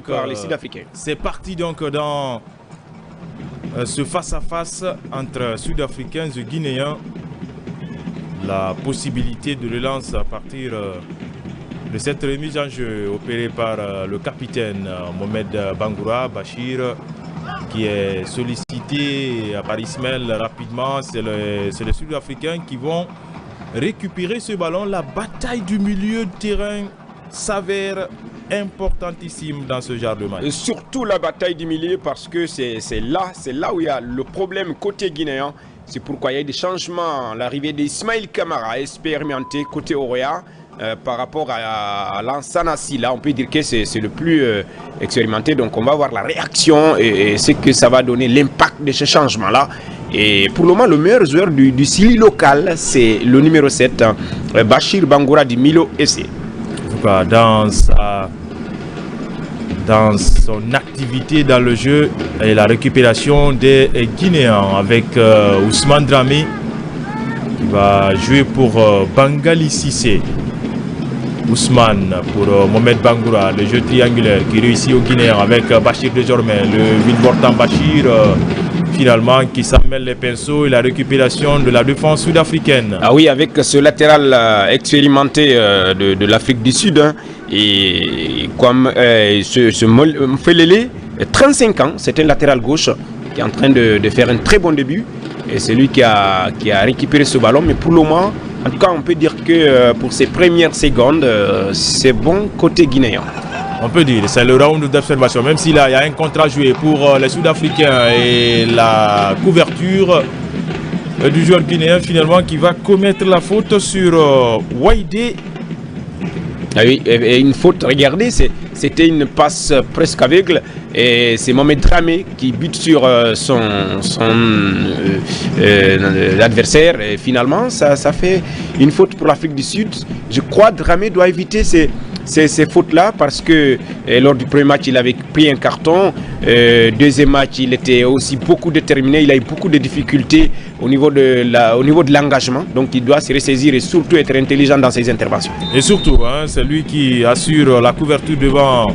par les Sud-Africains. C'est parti donc dans ce face-à-face entre Sud-Africains et Guinéens. La possibilité de relance à partir de cette remise en jeu opérée par le capitaine Mohamed Bangoura Bachir, qui est sollicité par Ismaël rapidement. C'est les Sud-Africains qui vont récupérer ce ballon. La bataille du milieu de terrain s'avère importantissime dans ce genre de match. Et surtout la bataille du milieu, parce que c'est là où il y a le problème côté guinéen. C'est pourquoi il y a eu des changements. L'arrivée d'Ismaël Kamara expérimenté côté Oroya par rapport à Lansana Silla. On peut dire que c'est le plus expérimenté. Donc on va voir la réaction et ce que ça va donner, l'impact de ce changement-là. Et pour le moment, le meilleur joueur du Sili local, c'est le numéro 7, Bachir Bangoura du Milo SC. Dans son activité dans le jeu et la récupération des Guinéens avec Ousmane Dramé qui va jouer pour Bangali Cissé. Ousmane pour Mohamed Bangoura, le jeu triangulaire qui réussit aux Guinéens avec Bachir désormais, le Winbortan Bachir finalement qui s'en mêle les pinceaux et la récupération de la défense sud-africaine. Ah oui, avec ce latéral expérimenté de l'Afrique du Sud, hein, et comme ce Mfelele, 35 ans, c'est un latéral gauche qui est en train de faire un très bon début. Et c'est lui qui a récupéré ce ballon. Mais pour le moment, en tout cas, on peut dire que pour ces premières secondes, c'est bon côté guinéen. On peut dire, c'est le round d'observation, même s'il y a un contrat joué pour les Sud-Africains et la couverture du joueur guinéen finalement qui va commettre la faute sur Waïdé. Ah oui, et une faute, regardez, c'était une passe presque aveugle et c'est Mohamed Dramé qui bute sur son adversaire et finalement ça fait une faute pour l'Afrique du Sud. Je crois que Dramé doit éviter ces fautes-là parce que lors du premier match, il avait pris un carton. Deuxième match, il était aussi beaucoup déterminé. Il a eu beaucoup de difficultés au niveau de l'engagement. Donc, il doit se ressaisir et surtout être intelligent dans ses interventions. Et surtout, hein, c'est lui qui assure la couverture devant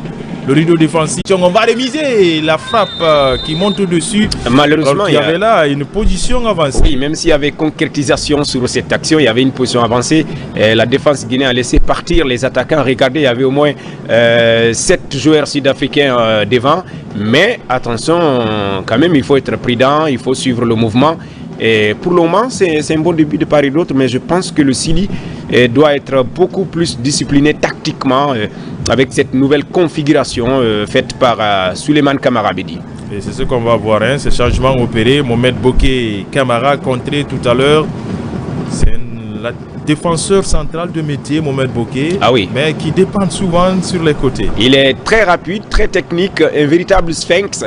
le rideau défensif. On va réviser la frappe qui monte au-dessus. Malheureusement, il y avait là une position avancée. Oui, même s'il y avait concrétisation sur cette action, il y avait une position avancée. La défense guinéenne a laissé partir les attaquants. Regardez, il y avait au moins 7 joueurs sud-africains devant. Mais attention, quand même, il faut être prudent, il faut suivre le mouvement. Et pour le moment, c'est un bon début de part et d'autre, mais je pense que le Sili doit être beaucoup plus discipliné tactiquement avec cette nouvelle configuration faite par Souleymane Kamara Bedi. Et c'est ce qu'on va voir, hein, ce changement opéré. Mohamed Bokeh Kamara contré tout à l'heure. C'est le défenseur central de métier, Mohamed Bokeh, ah oui, mais qui dépend souvent sur les côtés. Il est très rapide, très technique, un véritable sphinx.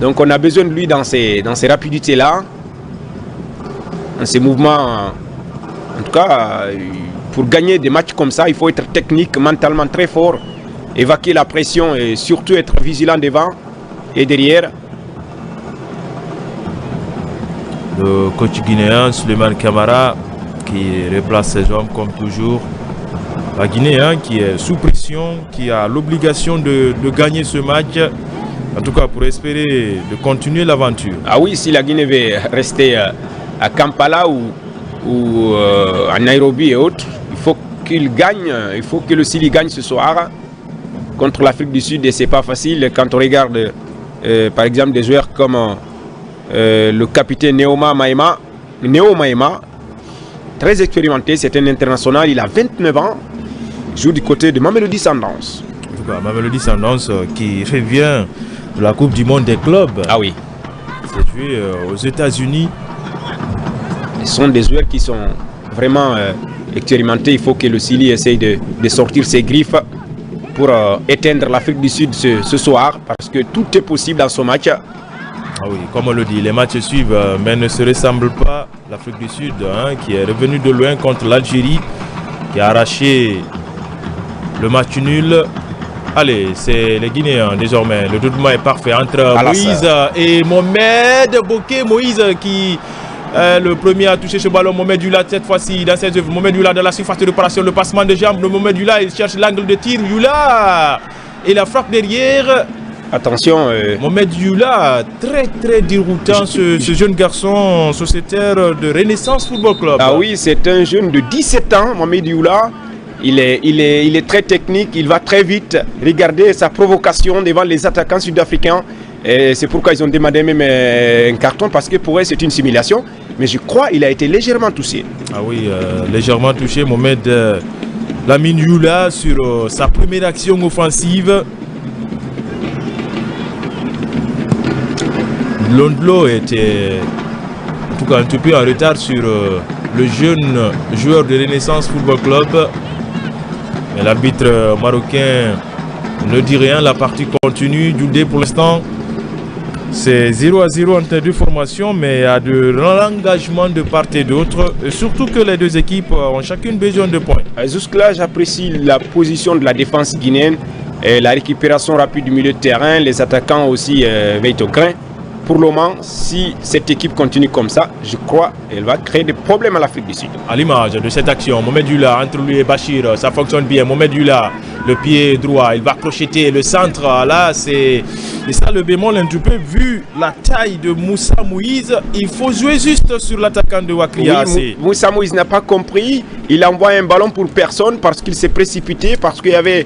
Donc on a besoin de lui dans ces rapidités-là. Ces mouvements, en tout cas, pour gagner des matchs comme ça, il faut être technique, mentalement très fort, évacuer la pression et surtout être vigilant devant et derrière. Le coach guinéen, Souleymane Kamara, qui replace ses hommes comme toujours. La Guinée qui est sous pression, qui a l'obligation de gagner ce match, en tout cas pour espérer de continuer l'aventure. Ah oui, si la Guinée veut rester à Kampala ou à Nairobi et autres, il faut qu'il gagne, il faut que le Sili gagne ce soir contre l'Afrique du Sud et c'est pas facile quand on regarde par exemple des joueurs comme le capitaine Neo Maema, très expérimenté, c'est un international, il a 29 ans, il joue du côté de Mamelodi Sundowns. En tout cas, Mamelodi Sundowns qui revient de la Coupe du Monde des clubs. Ah oui. C'est joué aux États-Unis. Ce sont des joueurs qui sont vraiment expérimentés. Il faut que le Sili essaye de sortir ses griffes pour éteindre l'Afrique du Sud ce soir parce que tout est possible dans ce match. Ah oui, comme on le dit, les matchs suivent mais ne se ressemblent pas. L'Afrique du Sud qui est revenu de loin contre l'Algérie, qui a arraché le match nul. Allez, c'est les Guinéens désormais. Le doublement est parfait entre Moïse et Mohamed Bokeh. Moïse qui le premier à toucher ce ballon, Mohamed Yula cette fois-ci dans ses œuvres. Mohamed Yula dans la surface de réparation, le passement de jambes de Mohamed Yula, il cherche l'angle de tir. Yula Et la frappe derrière. Attention. Mohamed Youla, très déroutant ce jeune garçon sociétaire de Renaissance Football Club. Ah oui, c'est un jeune de 17 ans, Mohamed Youla. Il est très technique, il va très vite. Regardez sa provocation devant les attaquants sud-africains. C'est pourquoi ils ont demandé même un carton, parce que pour eux c'est une simulation. Mais je crois qu'il a été légèrement touché. Ah oui, légèrement touché, Mohamed Lamine Youla sur sa première action offensive. Londlo était en tout cas un peu en retard sur le jeune joueur de Renaissance Football Club. Mais l'arbitre marocain ne dit rien, la partie continue. Djoudé pour l'instant, c'est 0-0 entre les deux formations, mais il y a de l'engagement de part et d'autre. Surtout que les deux équipes ont chacune besoin de points. Jusque-là, j'apprécie la position de la défense guinéenne, et la récupération rapide du milieu de terrain. Les attaquants aussi veillent au grain. Pour le moment, si cette équipe continue comme ça, je crois qu'elle va créer des problèmes à l'Afrique du Sud. À l'image de cette action, Mohamed Youla entre lui et Bachir, ça fonctionne bien. Mohamed Youla, le pied droit, il va crocheter le centre. Là, c'est ça le bémol un peu. Vu la taille de Moussa Moïse, il faut jouer juste sur l'attaquant de Wakria. Oui, Moussa Moïse n'a pas compris. Il envoie un ballon pour personne parce qu'il s'est précipité, parce qu'il y avait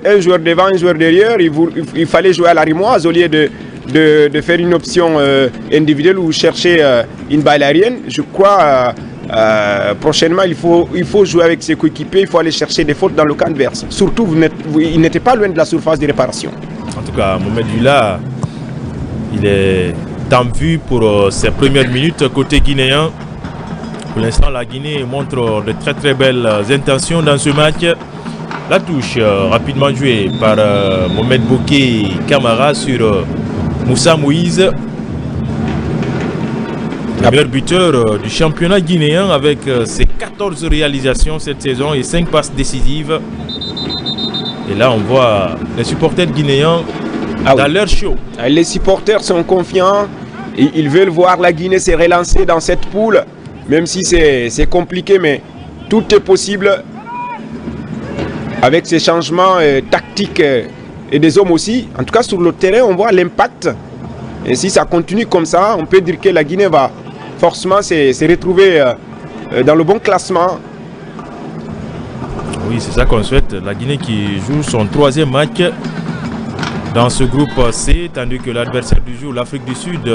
un joueur devant, un joueur derrière. Il fallait jouer à la rimoise au lieu de faire une option individuelle ou chercher une balle aérienne. Je crois prochainement il faut jouer avec ses coéquipiers, il faut aller chercher des fautes dans le camp adverse. Surtout, il n'était pas loin de la surface de réparation. En tout cas, Mohamed Youla, il est en vue pour ses premières minutes côté guinéen. Pour l'instant, la Guinée montre de très belles intentions dans ce match. La touche rapidement jouée par Mohamed Bokeh Kamara sur Moussa Moïse, le meilleur buteur du championnat guinéen avec ses 14 réalisations cette saison et 5 passes décisives. Et là, on voit les supporters guinéens dans leur show. Les supporters sont confiants et ils veulent voir la Guinée se relancer dans cette poule, même si c'est compliqué, mais tout est possible avec ces changements tactiques et des hommes aussi. En tout cas, sur le terrain, on voit l'impact. Et si ça continue comme ça, on peut dire que la Guinée va forcément se retrouver dans le bon classement. Oui, c'est ça qu'on souhaite. La Guinée qui joue son 3e match dans ce groupe C, tandis que l'adversaire du jour, l'Afrique du Sud,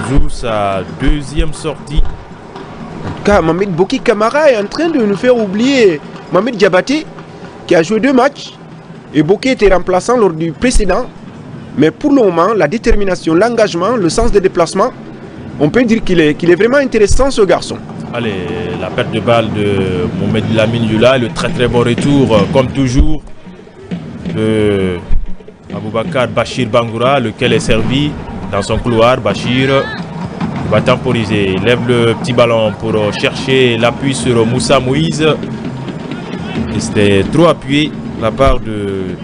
joue sa 2e sortie. En tout cas, Mohamed Bokeh Kamara est en train de nous faire oublier Mohamed Diabaté, qui a joué 2 matchs. Et Bokeh était remplaçant lors du précédent. Mais pour le moment, la détermination, l'engagement, le sens des déplacements, on peut dire qu'il est vraiment intéressant, ce garçon. Allez, la perte de balle de Mohamed Lamine Youla, le très bon retour, comme toujours, de Aboubakar Bachir Bangoura, lequel est servi dans son couloir. Bachir va temporiser, lève le petit ballon pour chercher l'appui sur Moussa Moïse. Et c'était trop appuyé de la part du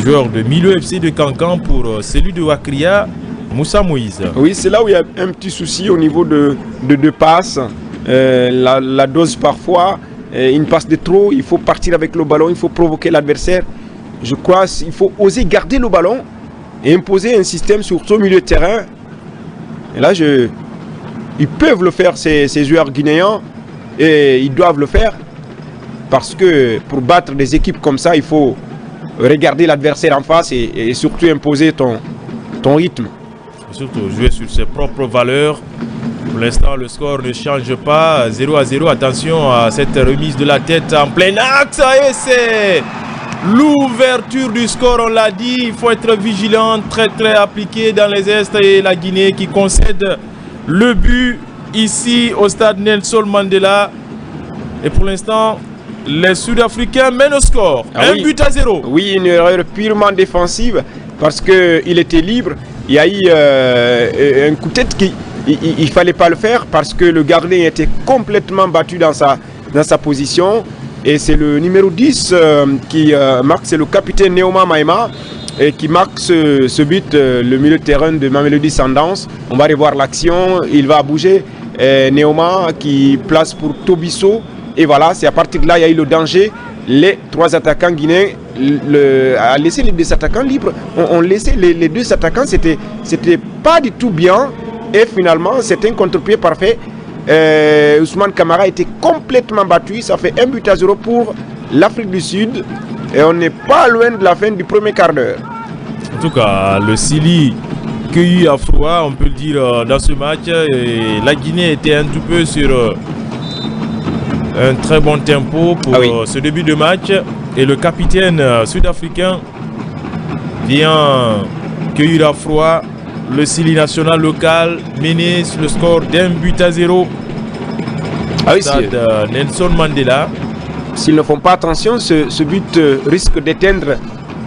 joueur de Milo FC de Cancan pour celui de Wakria, Moussa Moïse. Oui, c'est là où il y a un petit souci au niveau de passes. La dose parfois, une passe de trop, il faut partir avec le ballon, il faut provoquer l'adversaire. Je crois qu'il faut oser garder le ballon et imposer un système sur tout milieu de terrain. Et là, ils peuvent le faire, ces joueurs guinéens, et ils doivent le faire. Parce que pour battre des équipes comme ça, il faut regarder l'adversaire en face et surtout imposer ton rythme. Et surtout jouer sur ses propres valeurs. Pour l'instant, le score ne change pas. 0-0. Attention à cette remise de la tête en plein axe. Et c'est l'ouverture du score, on l'a dit. Il faut être vigilant, très appliqué dans les Est. Et la Guinée qui concède le but ici au stade Nelson Mandela. Et pour l'instant, les Sud-Africains mènent au score. But à 0. Oui, une erreur purement défensive parce qu'il était libre. Il y a eu un coup de tête qui il fallait pas le faire parce que le gardien était complètement battu dans sa position. Et c'est le numéro 10 qui marque, c'est le capitaine Neoma Maïma et qui marque ce but, le milieu de terrain de Mamelodi Sundowns. On va revoir l'action, il va bouger. Neoma qui place pour Tobiso. Et voilà, c'est à partir de là il y a eu le danger les 3 attaquants guinéens a laissé les 2 attaquants libres. On laissait les 2 attaquants, c'était pas du tout bien. Et finalement, c'est un contre-pied parfait. Ousmane Camara était complètement battu. Ça fait 1-0 pour l'Afrique du Sud. Et on n'est pas loin de la fin du premier quart d'heure. En tout cas, le Sili cueilli à froid, on peut le dire, dans ce match. Et la Guinée était un tout peu sur un très bon tempo pour ce début de match. Et le capitaine sud-africain vient cueillir à froid le Sili national local, mené sur le score d'1-0. Stade Nelson Mandela. S'ils ne font pas attention, ce but risque d'éteindre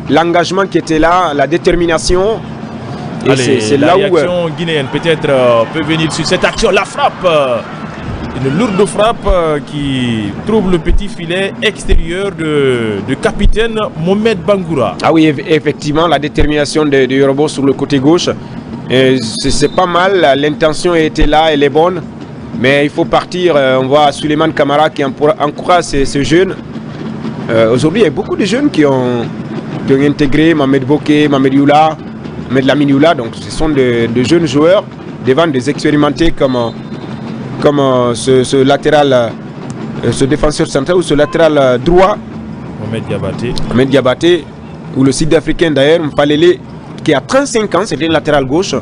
l'engagement qui était là, la détermination. Et c'est là où la réaction guinéenne peut-être peut venir sur cette action. La frappe, une lourde frappe qui trouve le petit filet extérieur de capitaine Mohamed Bangoura. Ah oui, effectivement, la détermination de Yorobo sur le côté gauche, c'est pas mal. L'intention était là, elle est bonne. Mais il faut partir. On voit Souleymane Camara qui encourage ces jeunes. Aujourd'hui, il y a beaucoup de jeunes qui ont intégré Mohamed Bokeh, Mohamed Youla, Mohamed Lamine Youla. Donc ce sont de jeunes joueurs devant des expérimentés comme ce latéral, ce défenseur central ou ce latéral droit. Mohamed Diabaté, ou le sud-africain d'ailleurs, Mpalele, qui a 35 ans, c'était le latéral gauche.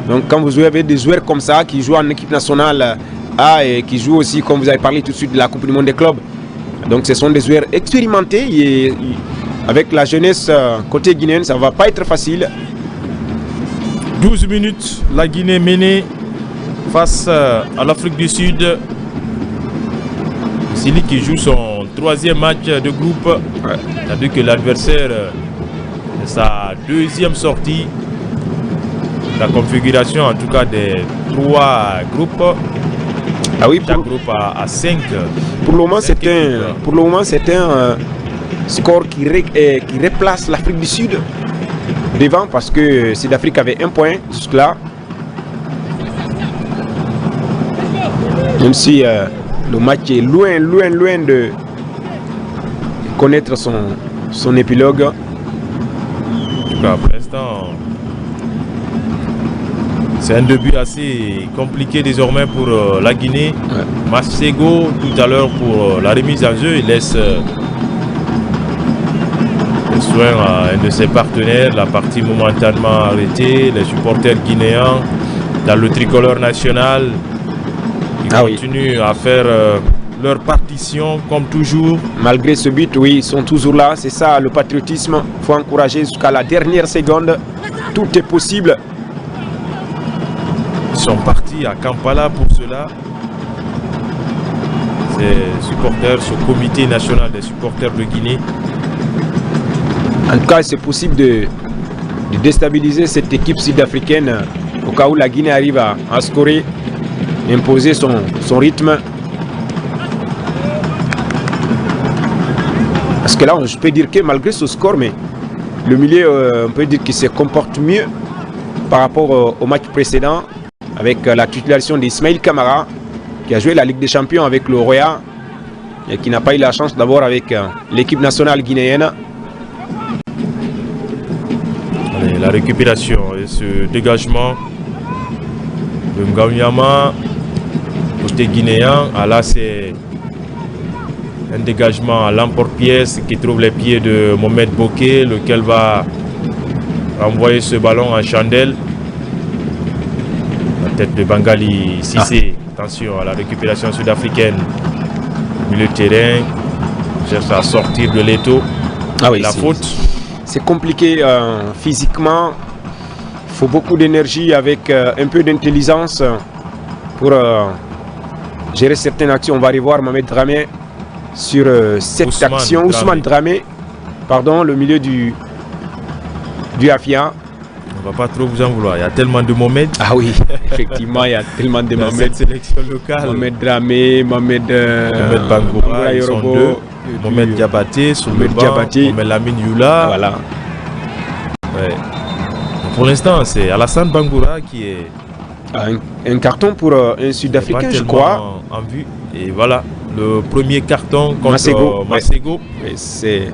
Donc quand vous avez des joueurs comme ça qui jouent en équipe nationale A et qui jouent aussi, comme vous avez parlé tout de suite, de la Coupe du Monde des clubs. Donc ce sont des joueurs expérimentés et avec la jeunesse côté guinéenne, ça ne va pas être facile. 12 minutes, la Guinée menée face à l'Afrique du Sud. Sili qui joue son 3e match de groupe. C'est-à-dire que l'adversaire, sa 2e sortie. La configuration en tout cas des 3 groupes. Ah oui, chaque groupe a 5. Pour le moment, c'est un score qui replace l'Afrique du Sud devant parce que Sud-Afrique avait 1 point jusque-là. Même si le match est loin de connaître son épilogue. Pour l'instant, c'est un début assez compliqué désormais pour la Guinée. Masego tout à l'heure pour la remise en jeu, il laisse le soin à un de ses partenaires, la partie momentanément arrêtée, les supporters guinéens dans le tricolore national. Ils continuent à faire leur partition comme toujours. Malgré ce but, oui, ils sont toujours là. C'est ça le patriotisme. Il faut encourager jusqu'à la dernière seconde. Tout est possible. Ils sont partis à Kampala pour cela. Ces supporters, ce comité national des supporters de Guinée. En tout cas, c'est possible de déstabiliser cette équipe sud-africaine au cas où la Guinée arrive à scorer, imposer son rythme. Parce que là, je peux dire que malgré ce score, mais le milieu, on peut dire qu'il se comporte mieux par rapport au match précédent avec la titularisation d'Ismaïl Camara qui a joué la Ligue des Champions avec le Roya et qui n'a pas eu la chance d'avoir avec l'équipe nationale guinéenne. Allez, la récupération et ce dégagement de Nganyama côté guinéen. Ah, là, c'est un dégagement à l'emporte-pièce qui trouve les pieds de Mohamed Bokeh, lequel va envoyer ce ballon en chandelle. La tête de Bangali Cissé. Attention à la récupération sud-africaine. Milieu de terrain. Cherche à sortir de l'étau. Ah oui, la faute. C'est compliqué physiquement. Il faut beaucoup d'énergie avec un peu d'intelligence pour gérer certaines actions. On va revoir Mohamed Dramé sur cette action. Ousmane Dramé, pardon, le milieu du Afia. On ne va pas trop vous en vouloir. Il y a tellement de Mohamed. Ah oui, effectivement, il y a tellement de Mohamed. Cette sélection locale. Mohamed Dramé, Mohamed Bangoura, ils sont deux. Mohamed Diabaté sur le banc, Mohamed Lamine Youla. Voilà. Ouais. Pour l'instant, c'est Alassane Bangoura qui est... Un carton pour un Sud-Africain, je crois. En vue. Et voilà. le premier carton contre Masego. Masego. Ouais. C'est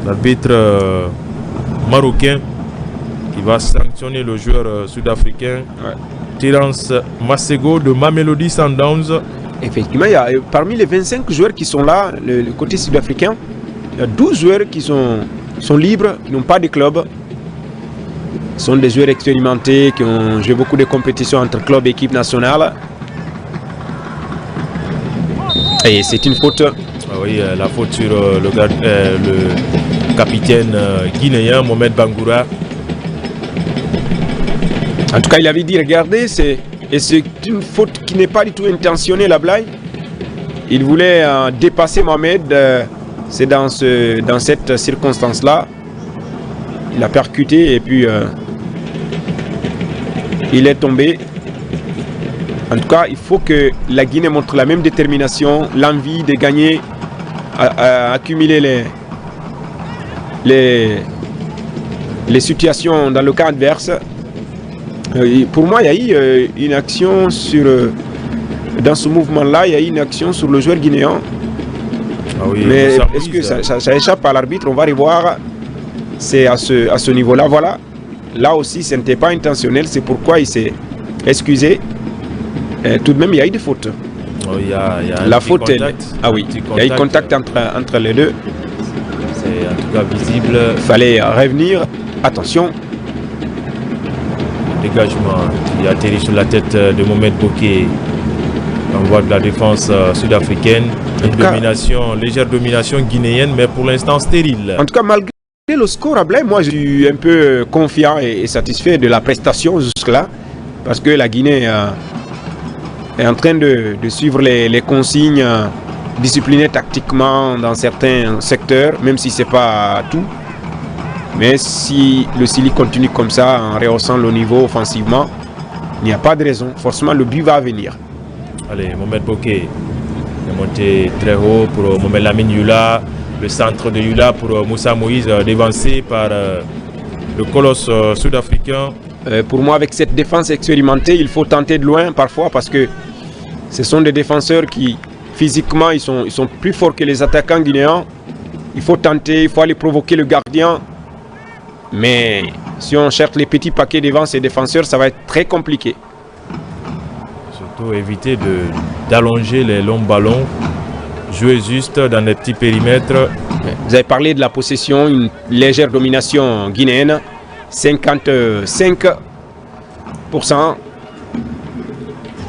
l'arbitre marocain qui va sanctionner le joueur sud-africain. Terence Masego de Mamelodi Sundowns. effectivement, il y a, parmi les 25 joueurs qui sont là, le côté sud-africain, il y a 12 joueurs qui sont libres, qui n'ont pas de club. Ce sont des joueurs expérimentés qui ont joué beaucoup de compétitions entre clubs et équipes nationales. Et c'est une faute. Ah oui, la faute sur le capitaine guinéen Mohamed Bangoura. En tout cas, il avait dit, regardez, c'est une faute qui n'est pas du tout intentionnelle, la blague. Il voulait dépasser Mohamed. C'est dans cette circonstance-là. Il a percuté et puis il est tombé. En tout cas, il faut que la Guinée montre la même détermination, l'envie de gagner, accumuler les situations dans le camp adverse. Pour moi, il y a eu une action dans ce mouvement-là, il y a eu une action sur le joueur guinéen. Ah oui, mais est-ce que ça échappe à l'arbitre? On va revoir. C'est à ce niveau-là. Voilà. Là aussi, ce n'était pas intentionnel. C'est pourquoi il s'est excusé. Tout de même, il y a eu des fautes. Oh, il y a la faute, ah oui, il y a eu contact entre les deux. C'est en tout cas visible. Il fallait revenir. Attention. Dégagement qui atterrit sur la tête de Mohamed Bokeh. On voit de la défense sud-africaine. Une légère domination guinéenne, mais pour l'instant stérile. En tout cas, malgré le score à Blaye, moi je suis un peu confiant et satisfait de la prestation jusque-là. Parce que la Guinée est en train de suivre les consignes disciplinées tactiquement dans certains secteurs, même si ce n'est pas tout. Mais si le Sili continue comme ça, en rehaussant le niveau offensivement, il n'y a pas de raison. Forcément, le but va venir. Allez, Mohamed Bokeh est monté très haut pour Mohamed Lamine Yula. Le centre de Yula pour Moussa Moïse, dévancé par le colosse sud-africain. Pour moi, avec cette défense expérimentée, il faut tenter de loin parfois parce que ce sont des défenseurs qui, physiquement, ils sont plus forts que les attaquants guinéens. Il faut tenter, il faut aller provoquer le gardien. Mais si on cherche les petits paquets devant ces défenseurs, ça va être très compliqué. Surtout éviter d'allonger les longs ballons. Jouer juste dans des petits périmètres. Vous avez parlé de la possession, une légère domination guinéenne. 55%.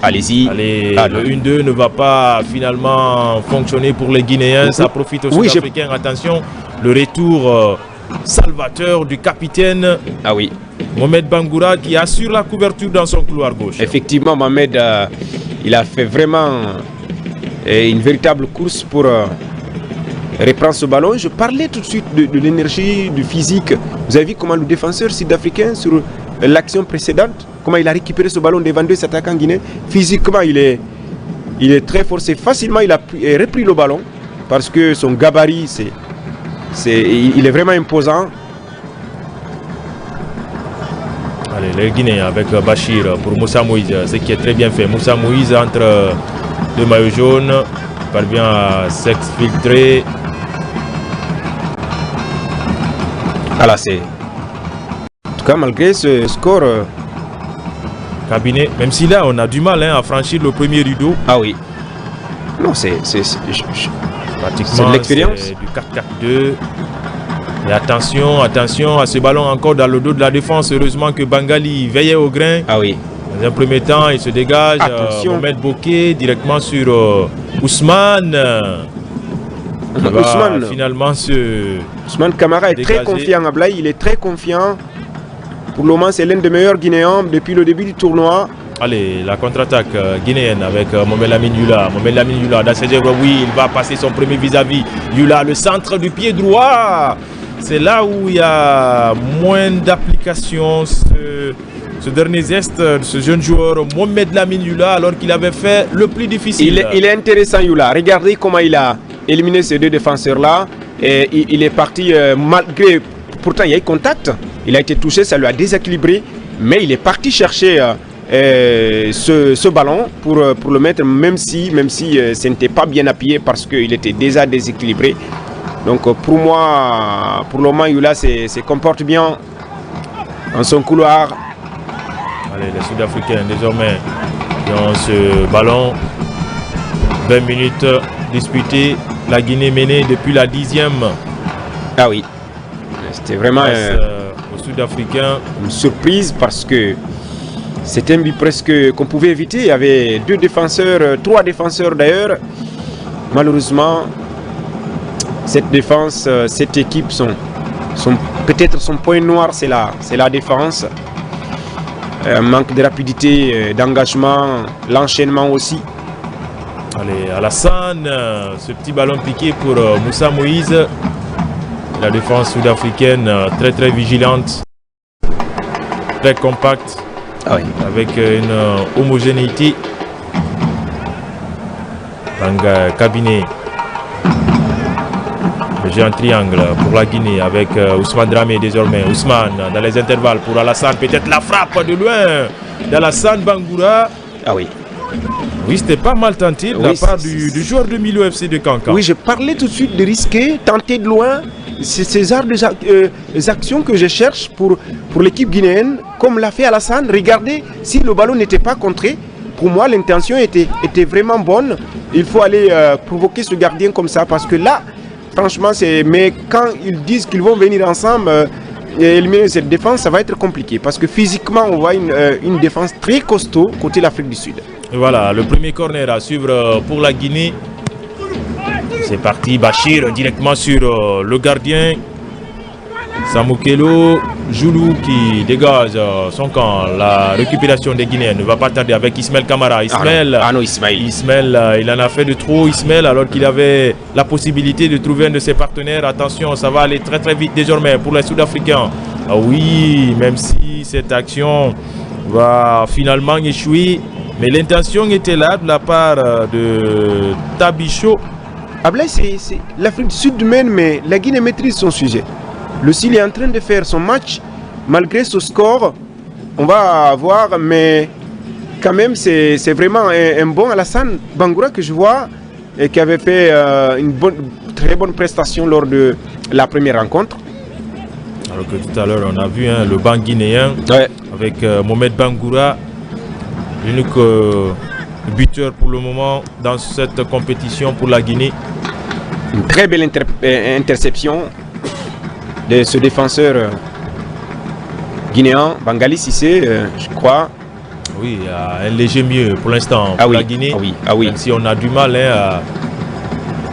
Allez-y. Allez, le 1-2 ne va pas finalement fonctionner pour les Guinéens. Ça profite aux Sud-Africains. Attention, le retour salvateur du capitaine Mohamed Bangoura qui assure la couverture dans son couloir gauche. Effectivement, Mohamed, il a fait vraiment une véritable course pour reprendre ce ballon. Je parlais tout de suite de l'énergie, du physique. Vous avez vu comment le défenseur sud-africain sur l'action précédente, comment il a récupéré ce ballon devant deux attaquants guinéens. Physiquement, il est très fort. C'est facilement, il a repris le ballon parce que son gabarit, il est vraiment imposant. Allez, les Guinéens avec Bachir pour Moussa Moïse, ce qui est très bien fait. Moussa Moïse entre deux maillots jaunes, parvient à s'exfiltrer. Voilà, c'est... En tout cas, malgré ce score... Cabinet, même si là, on a du mal à franchir le premier rideau. Ah oui. Non, c'est pratiquement de l'expérience. Du 4-4-2. Et attention à ce ballon encore dans le dos de la défense. Heureusement que Bangali veillait au grain. Ah oui. Dans un premier temps, il se dégage. Mohamed Bokeh directement sur Ousmane. Ousmane, finalement, Ousmane Camara est très confiant à Blaye. Il est très confiant. Pour le moment, c'est l'un des meilleurs Guinéens depuis le début du tournoi. Allez, la contre-attaque guinéenne avec Mohamed Lamine Yula. Mohamed Lamine Yula, dans ses œuvres, oui, il va passer son premier vis-à-vis. Yula, le centre du pied droit. C'est là où il y a moins d'application. Ce dernier geste de ce jeune joueur, Mohamed Lamine Yula, alors qu'il avait fait le plus difficile. Il est intéressant, Yula. Regardez comment il a éliminé ces deux défenseurs-là. Et il est parti malgré... Pourtant, il y a eu contact. Il a été touché, ça lui a déséquilibré. Mais il est parti chercher ce ballon pour le mettre, même si ce n'était pas bien appuyé parce qu'il était déjà déséquilibré. Donc pour moi, pour le moment, Yula se comporte bien dans son couloir. Allez, les Sud-Africains désormais qui ont ce ballon. 20 minutes disputées. La Guinée menée depuis la 10e. Ah oui, c'était vraiment aux Sud-Africains une surprise parce que c'était un but presque qu'on pouvait éviter. Il y avait 2 défenseurs, 3 défenseurs d'ailleurs. Malheureusement, cette défense, cette équipe, peut-être son point noir, c'est la défense. Manque de rapidité, d'engagement, l'enchaînement aussi. Allez, Alassane, ce petit ballon piqué pour Moussa Moïse. La défense sud-africaine très très vigilante, très compacte, ah oui, avec une homogénéité. Cabinet. Le jeu en triangle pour la Guinée avec Ousmane Dramé désormais. Ousmane dans les intervalles pour Alassane. Peut-être la frappe de loin d'Alassane Bangoura. Ah oui. Oui, c'était pas mal tenté de la part du joueur de Milo FC de Cancan. Oui, je parlais tout de suite de risquer, tenter de loin. C'est ces genres des actions que je cherche pour l'équipe guinéenne, comme l'a fait Alassane. Regardez, si le ballon n'était pas contré, pour moi l'intention était vraiment bonne. Il faut aller provoquer ce gardien comme ça, parce que là, franchement, mais quand ils disent qu'ils vont venir ensemble et éliminer cette défense, ça va être compliqué, parce que physiquement, on voit une défense très costaud côté l'Afrique du Sud. Et voilà, le premier corner à suivre pour la Guinée. C'est parti, Bachir directement sur le gardien. Samoukelo, Joulou qui dégage son camp. La récupération des Guinéens ne va pas tarder avec Ismaël Kamara. Ismaël, Ismaël, il en a fait de trop, Ismaël, alors qu'il avait la possibilité de trouver un de ses partenaires. Attention, ça va aller très très vite désormais pour les Sud-Africains. Ah oui, même si cette action va finalement échouer, mais l'intention était là de la part de Tabicho. Ablaï, c'est l'Afrique du Sud mène, mais la Guinée maîtrise son sujet. Le Sili est en train de faire son match, malgré ce score, on va voir, mais quand même c'est vraiment un bon Alassane Bangoura que je vois et qui avait fait une très bonne prestation lors de la première rencontre. Alors que tout à l'heure on a vu le banc guinéen avec Mohamed Bangoura, l'unique buteur pour le moment dans cette compétition pour la Guinée. Une très belle interception de ce défenseur guinéen, Bangali Cissé, je crois. Oui, un léger mieux pour l'instant pour la Guinée. Ah oui. Même si on a du mal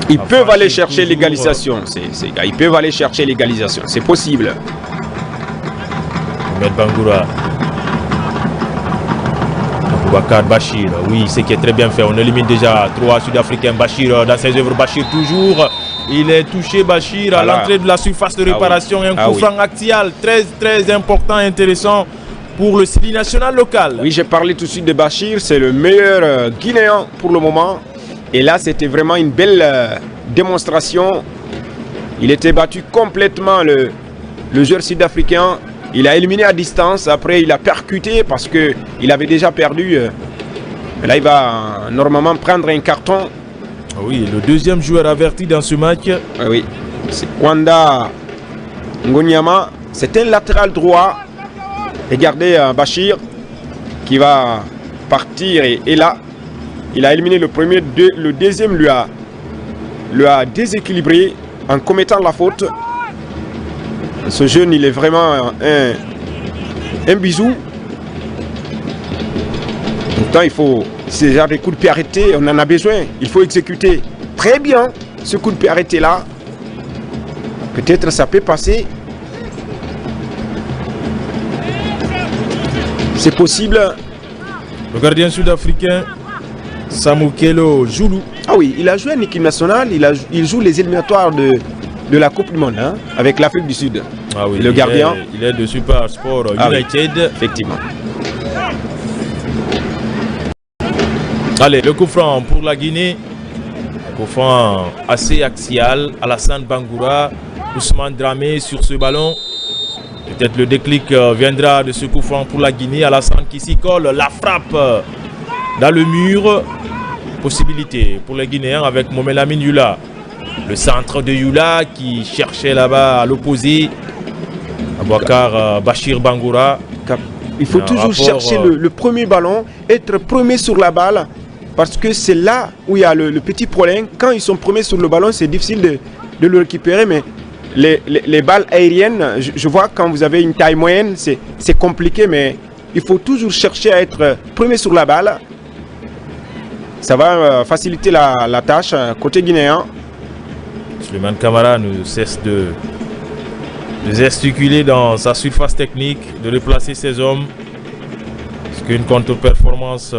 ils peuvent aller chercher l'égalisation. Ils peuvent aller chercher l'égalisation. C'est possible. Mohamed Bangoura. Boubacar Bachir, oui, c'est qui est très bien fait. On élimine déjà 3 Sud-Africains. Bachir dans ses œuvres, Bachir toujours. Il est touché, Bachir, à l'entrée de la surface de réparation. Un coup franc axial très très important et intéressant pour le Sili national local. Oui, j'ai parlé tout de suite de Bachir. C'est le meilleur Guinéen pour le moment. Et là, c'était vraiment une belle démonstration. Il était battu complètement, le joueur sud-africain. Il a éliminé à distance, après il a percuté parce qu'il avait déjà perdu. Là il va normalement prendre un carton. Oui, le deuxième joueur averti dans ce match. Oui, c'est Kwanda Ngonyama. C'est un latéral droit. Regardez Bachir qui va partir et là, il a éliminé le premier, le deuxième lui a déséquilibré en commettant la faute. Ce jeune, il est vraiment un bisou. Pourtant, il faut, ces genres de coups de pied arrêtés, on en a besoin. Il faut exécuter très bien ce coup de pied arrêté là. Peut-être ça peut passer. C'est possible. Le gardien sud-africain, Samoukelo Joulou. Ah oui, il a joué en équipe nationale. Il joue les éliminatoires de la Coupe du Monde avec l'Afrique du Sud. Ah oui, le gardien. Il est de Super Sport United. Oui, effectivement. Allez, le coup franc pour la Guinée. Coup franc assez axial. Alassane Bangoura, Ousmane Dramé sur ce ballon. Peut-être le déclic viendra de ce coup franc pour la Guinée. Alassane qui s'y colle, la frappe dans le mur. Possibilité pour les Guinéens avec Mohamed Lamine Yula. Le centre de Yula qui cherchait là-bas à l'opposé. Abouakar Bachir Bangoura. Il faut toujours chercher le premier ballon, être premier sur la balle. Parce que c'est là où il y a le petit problème. Quand ils sont premiers sur le ballon, c'est difficile de le récupérer. Mais les balles aériennes, je vois quand vous avez une taille moyenne, c'est compliqué. Mais il faut toujours chercher à être premier sur la balle. Ça va faciliter la tâche côté guinéen. Suleiman Kamara ne cesse de gesticuler dans sa surface technique, de déplacer ses hommes. Parce qu'une contre-performance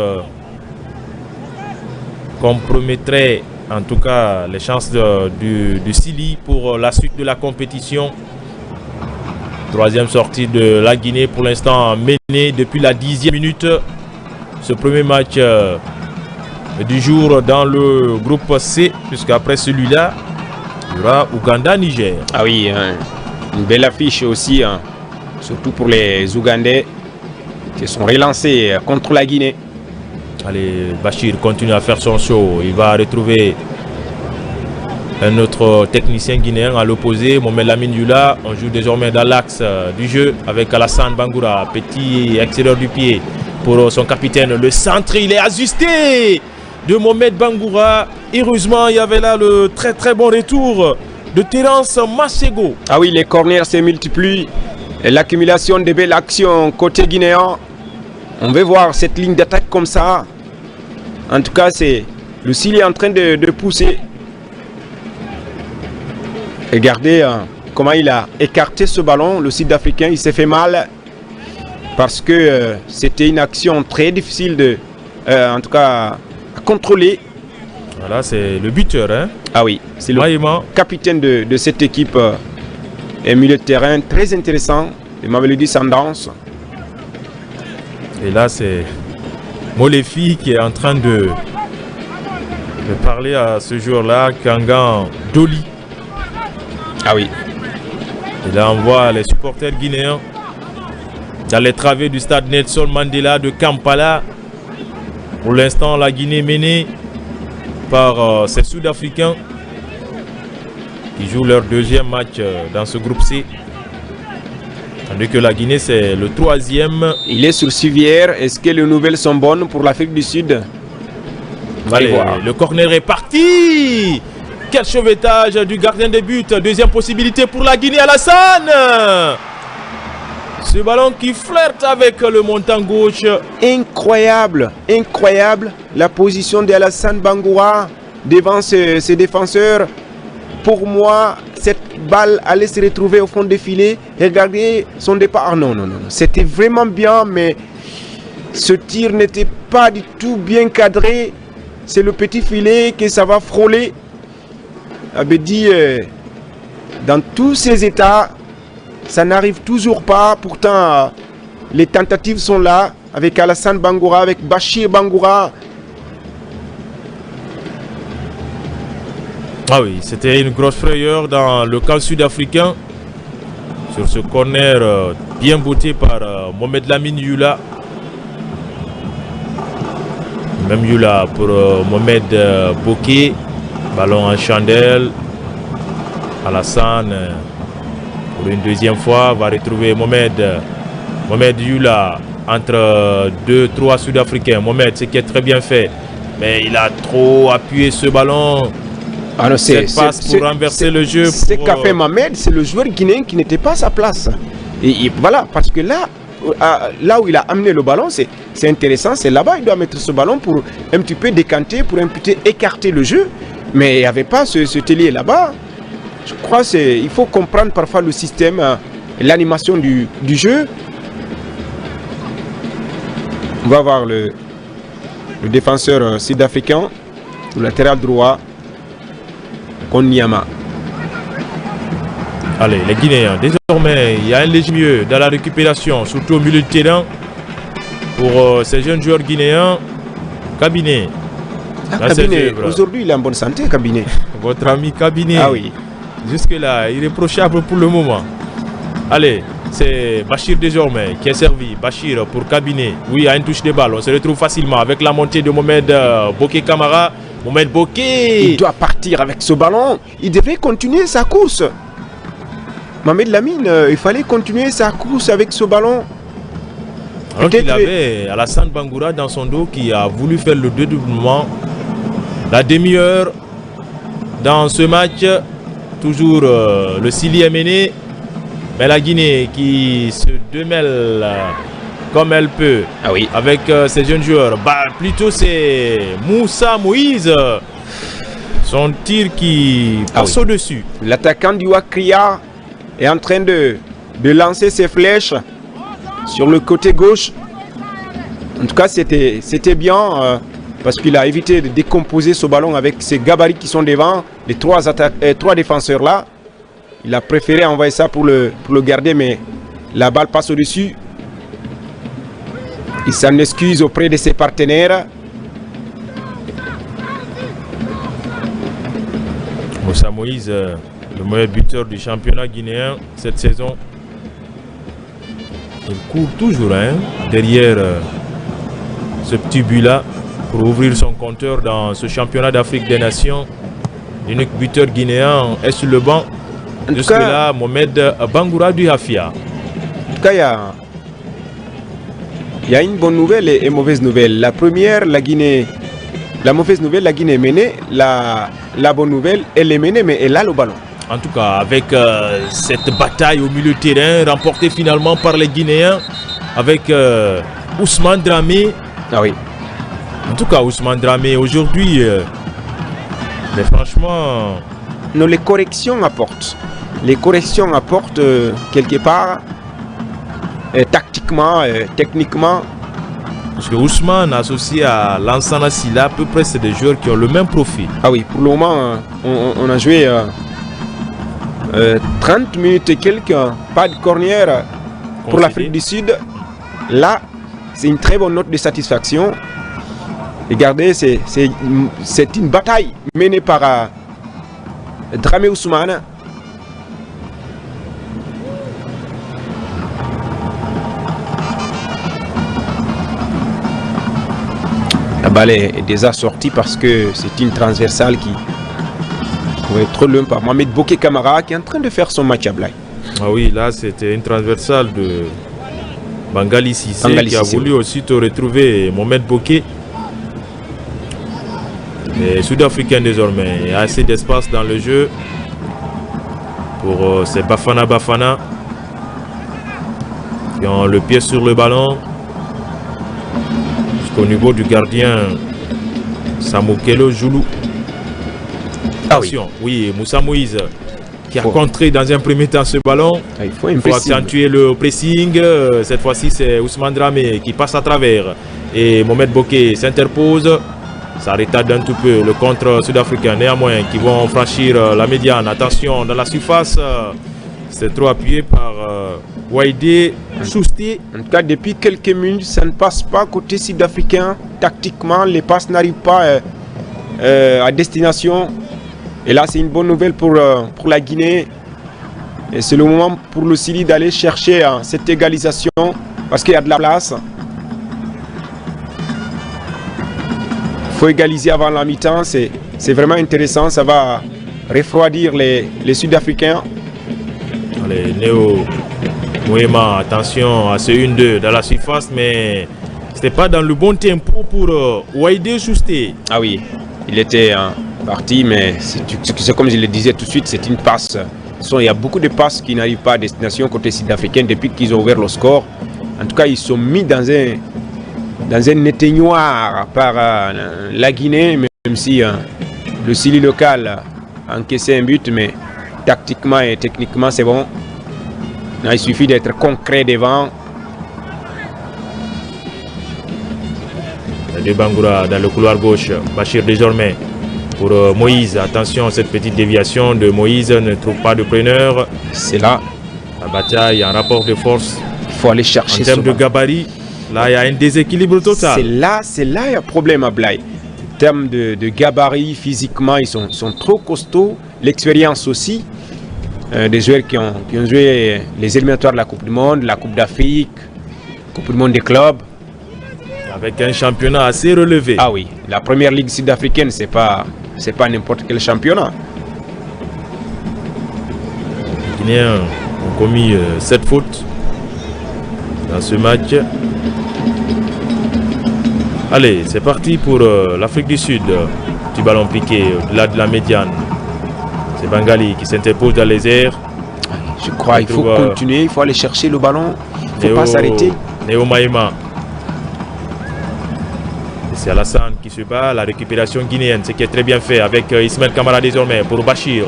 compromettrait en tout cas les chances du Sili pour la suite de la compétition. Troisième sortie de la Guinée pour l'instant menée depuis la 10e minute. Ce premier match du jour dans le groupe C, puisqu'après celui-là, il y aura Ouganda-Niger. Ah oui, une belle affiche aussi, surtout pour les Ougandais qui sont relancés contre la Guinée. Allez, Bachir continue à faire son show. Il va retrouver un autre technicien guinéen à l'opposé, Mohamed Lamine Yula. On joue désormais dans l'axe du jeu avec Alassane Bangoura. Petit extérieur du pied pour son capitaine. Le centre, il est ajusté de Mohamed Bangoura. Heureusement, il y avait là le très très bon retour de Terence Masego. Ah oui, les corners se multiplient. Et l'accumulation de belles actions côté guinéen. On veut voir cette ligne d'attaque comme ça. En tout cas, c'est le Sili est en train de pousser. Regardez comment il a écarté ce ballon. Le Sud-Africain, il s'est fait mal. Parce que c'était une action très difficile en tout cas, à contrôler. Voilà, c'est le buteur. Hein? Ah oui, c'est le capitaine de cette équipe. Et milieu de terrain très intéressant. Et Mamelodi Sundowns. Et là, c'est Molefi qui est en train de parler à ce joueur-là, Kangan Doli. Ah oui. Et là, on voit les supporters guinéens dans les travées du stade Nelson Mandela de Kampala. Pour l'instant, la Guinée menée par ces Sud-Africains qui jouent leur deuxième match dans ce groupe C. Tandis que la Guinée, c'est le troisième. Il est sur civière. Est-ce que les nouvelles sont bonnes pour l'Afrique du Sud? Allez, le corner est parti. Quel sauvetage du gardien de but. Deuxième possibilité pour la Guinée, Alassane. Ce ballon qui flirte avec le montant gauche. Incroyable, incroyable. La position d'Alassane Bangoura devant ses défenseurs. Pour moi, cette balle allait se retrouver au fond des filets. Regardez son départ. Ah non, non, non. C'était vraiment bien, mais ce tir n'était pas du tout bien cadré. C'est le petit filet que ça va frôler. Abedi, dans tous ces états, ça n'arrive toujours pas. Pourtant, les tentatives sont là. Avec Alassane Bangoura, avec Bachir Bangoura. Ah oui, c'était une grosse frayeur dans le camp sud-africain. Sur ce corner bien botté par Mohamed Lamine Yula. Même Yula pour Mohamed Bokeh. Ballon en chandelle. Alassane pour une deuxième fois va retrouver Mohamed Yula entre 2-3 Sud-Africains. Mohamed, ce qui est très bien fait. Mais il a trop appuyé ce ballon. Ah non, cette passe pour renverser le jeu. Ce qu'a fait Mohamed, c'est le joueur guinéen qui n'était pas à sa place. Et voilà, parce que là où il a amené le ballon, c'est intéressant. C'est là-bas il doit mettre ce ballon pour un petit peu décanter, pour un petit peu écarter le jeu. Mais il n'y avait pas ce télé là-bas. Je crois qu'il faut comprendre parfois le système, l'animation du jeu. On va voir le défenseur sud-africain, le latéral droit. Konyama. Allez, les Guinéens, désormais, il y a un léger mieux dans la récupération, surtout au milieu de terrain. Pour ces jeunes joueurs guinéens, Cabinet. Cabinet, aujourd'hui, il est en bonne santé, Cabinet. Votre ami Cabinet. Ah oui. Jusque-là, irréprochable pour le moment. Allez, c'est Bachir désormais qui est servi. Bachir pour Cabinet. Oui, à une touche de balle. On se retrouve facilement avec la montée de Mohamed Boké Camara. Mohamed Boké. Il doit partir avec ce ballon. Il devrait continuer sa course. Mohamed Lamine, il fallait continuer sa course avec ce ballon. Alors qu'il avait Alassane Bangoura dans son dos qui a voulu faire le dédoublement. La demi-heure dans ce match. Toujours le Sili est mené. Mais la Guinée qui se démêle comme elle peut avec ses jeunes joueurs. Bah, plutôt c'est Moussa Moïse. Son tir qui passe au-dessus. L'attaquant du Wakria est en train de lancer ses flèches sur le côté gauche. En tout cas, c'était bien parce qu'il a évité de décomposer ce ballon avec ses gabarits qui sont devant. Les trois défenseurs là. Il a préféré envoyer ça pour le garder, mais la balle passe au-dessus. Il s'en excuse auprès de ses partenaires. Moussa Moïse, le meilleur buteur du championnat guinéen cette saison. Il court toujours derrière ce petit but-là pour ouvrir son compteur dans ce championnat d'Afrique des Nations. L'unique buteur guinéen est sur le banc. Jusque-là, Mohamed Bangoura du Hafia. En tout cas, il y a une bonne nouvelle et une mauvaise nouvelle. La première, la mauvaise nouvelle, la Guinée est menée. La bonne nouvelle, elle est menée, mais elle a le ballon. En tout cas, avec cette bataille au milieu de terrain, remportée finalement par les Guinéens, avec Ousmane Dramé. Ah oui. En tout cas, Ousmane Dramé, aujourd'hui, mais franchement... Non, les corrections apportent. Les corrections apportent quelque part, tactiquement, techniquement. Parce que Ousmane, associé à Lansana Silla, à peu près c'est des joueurs qui ont le même profil. Ah oui, pour le moment, on a joué 30 minutes et quelques, pas de corner pour l'Afrique du Sud. Là, c'est une très bonne note de satisfaction. Regardez, c'est une bataille menée par Dramé Ousmane. La balle est déjà sortie parce que c'est une transversale qui pourrait être loin par Mohamed Boké Camara qui est en train de faire son match à Blaye. Ah oui, là c'était une transversale de Bangali Cissé qui a voulu aussitôt retrouver Mohamed Boké. Les Sud-Africains désormais, il y a assez d'espace dans le jeu pour ces Bafana qui ont le pied sur le ballon jusqu'au niveau du gardien Samokelo Joulou. Attention, oui, Moussa Moïse qui a contré dans un premier temps ce ballon. Il faut accentuer le pressing. Cette fois-ci, c'est Ousmane Dramé qui passe à travers et Mohamed Boké s'interpose. Ça retarde un tout peu le contre sud-africain. Néanmoins, qui vont franchir la médiane. Attention, dans la surface, c'est trop appuyé par Waïdé Sousté. En tout cas, depuis quelques minutes, ça ne passe pas côté sud-africain. Tactiquement, les passes n'arrivent pas à destination. Et là, c'est une bonne nouvelle pour la Guinée. Et c'est le moment pour le Sili d'aller chercher cette égalisation parce qu'il y a de la place. Il faut égaliser avant la mi-temps, c'est vraiment intéressant, ça va refroidir les Sud-Africains. Allez, Néo Mouema, attention à ce 1-2 dans la surface, mais c'était pas dans le bon tempo pour Waïdé Sousté. Ah oui, il était parti, mais c'est comme je le disais tout de suite, c'est une passe. Il y a beaucoup de passes qui n'arrivent pas à destination côté sud-africain depuis qu'ils ont ouvert le score. En tout cas, ils sont mis dans un éteignoir par la Guinée, même si le Sili local a encaissé un but, mais tactiquement et techniquement c'est bon. Là, il suffit d'être concret devant. De Bangoura dans le couloir gauche, Bachir désormais pour Moïse. Attention, cette petite déviation de Moïse ne trouve pas de preneur. C'est là la bataille en rapport de force. Il faut aller chercher en termes de gabarit. Là, il y a un déséquilibre total. C'est là il y a un problème à Blaye. En termes de gabarit, physiquement, ils sont trop costauds. L'expérience aussi. des joueurs qui ont joué les éliminatoires de la Coupe du Monde, la Coupe d'Afrique, Coupe du Monde des clubs. Avec un championnat assez relevé. Ah oui, la première ligue sud-africaine, c'est pas n'importe quel championnat. Les Guinéens ont commis 7 fautes dans ce match. Allez, c'est parti pour l'Afrique du Sud. Du ballon piqué au-delà de la médiane. C'est Bengali qui s'interpose dans les airs. Je crois qu'il faut continuer, il faut aller chercher le ballon. Il ne faut pas s'arrêter. Néo Maïma. C'est Alassane qui se bat, la récupération guinéenne, ce qui est très bien fait avec Ismaël Kamara désormais pour Bachir.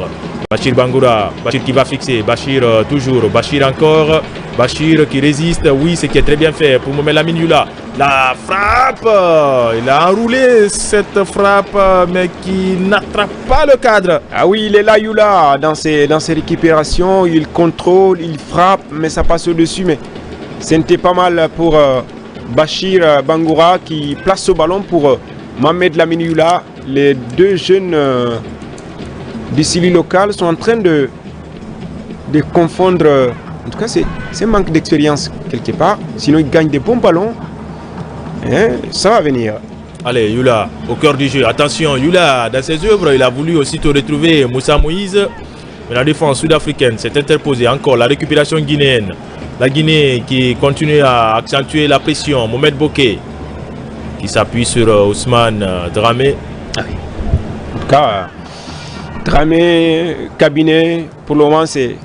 Bachir Bangoura, Bachir qui va fixer, Bachir toujours, Bachir encore, Bachir qui résiste, oui, ce qui est très bien fait pour Mohamed Lamine Youla. La frappe, il a enroulé cette frappe mais qui n'attrape pas le cadre. Ah oui, il est là Youla, dans ses récupérations, il contrôle, il frappe, mais ça passe au-dessus. Mais c'était pas mal pour Bachir Bangoura qui place ce ballon pour Mohamed Lamine Youla. Les deux jeunes d'ici local sont en train de confondre. En tout cas, c'est un manque d'expérience quelque part. Sinon, ils gagnent des bons ballons. Et ça va venir. Allez, Youla, au cœur du jeu. Attention, Youla, dans ses œuvres, il a voulu aussitôt retrouver Moussa Moïse. Mais la défense sud-africaine s'est interposée. Encore la récupération guinéenne. La Guinée qui continue à accentuer la pression. Mohamed Bokeh qui s'appuie sur Ousmane Dramé. Ah oui. En tout cas, Dramé, cabinet, pour le moment, c'est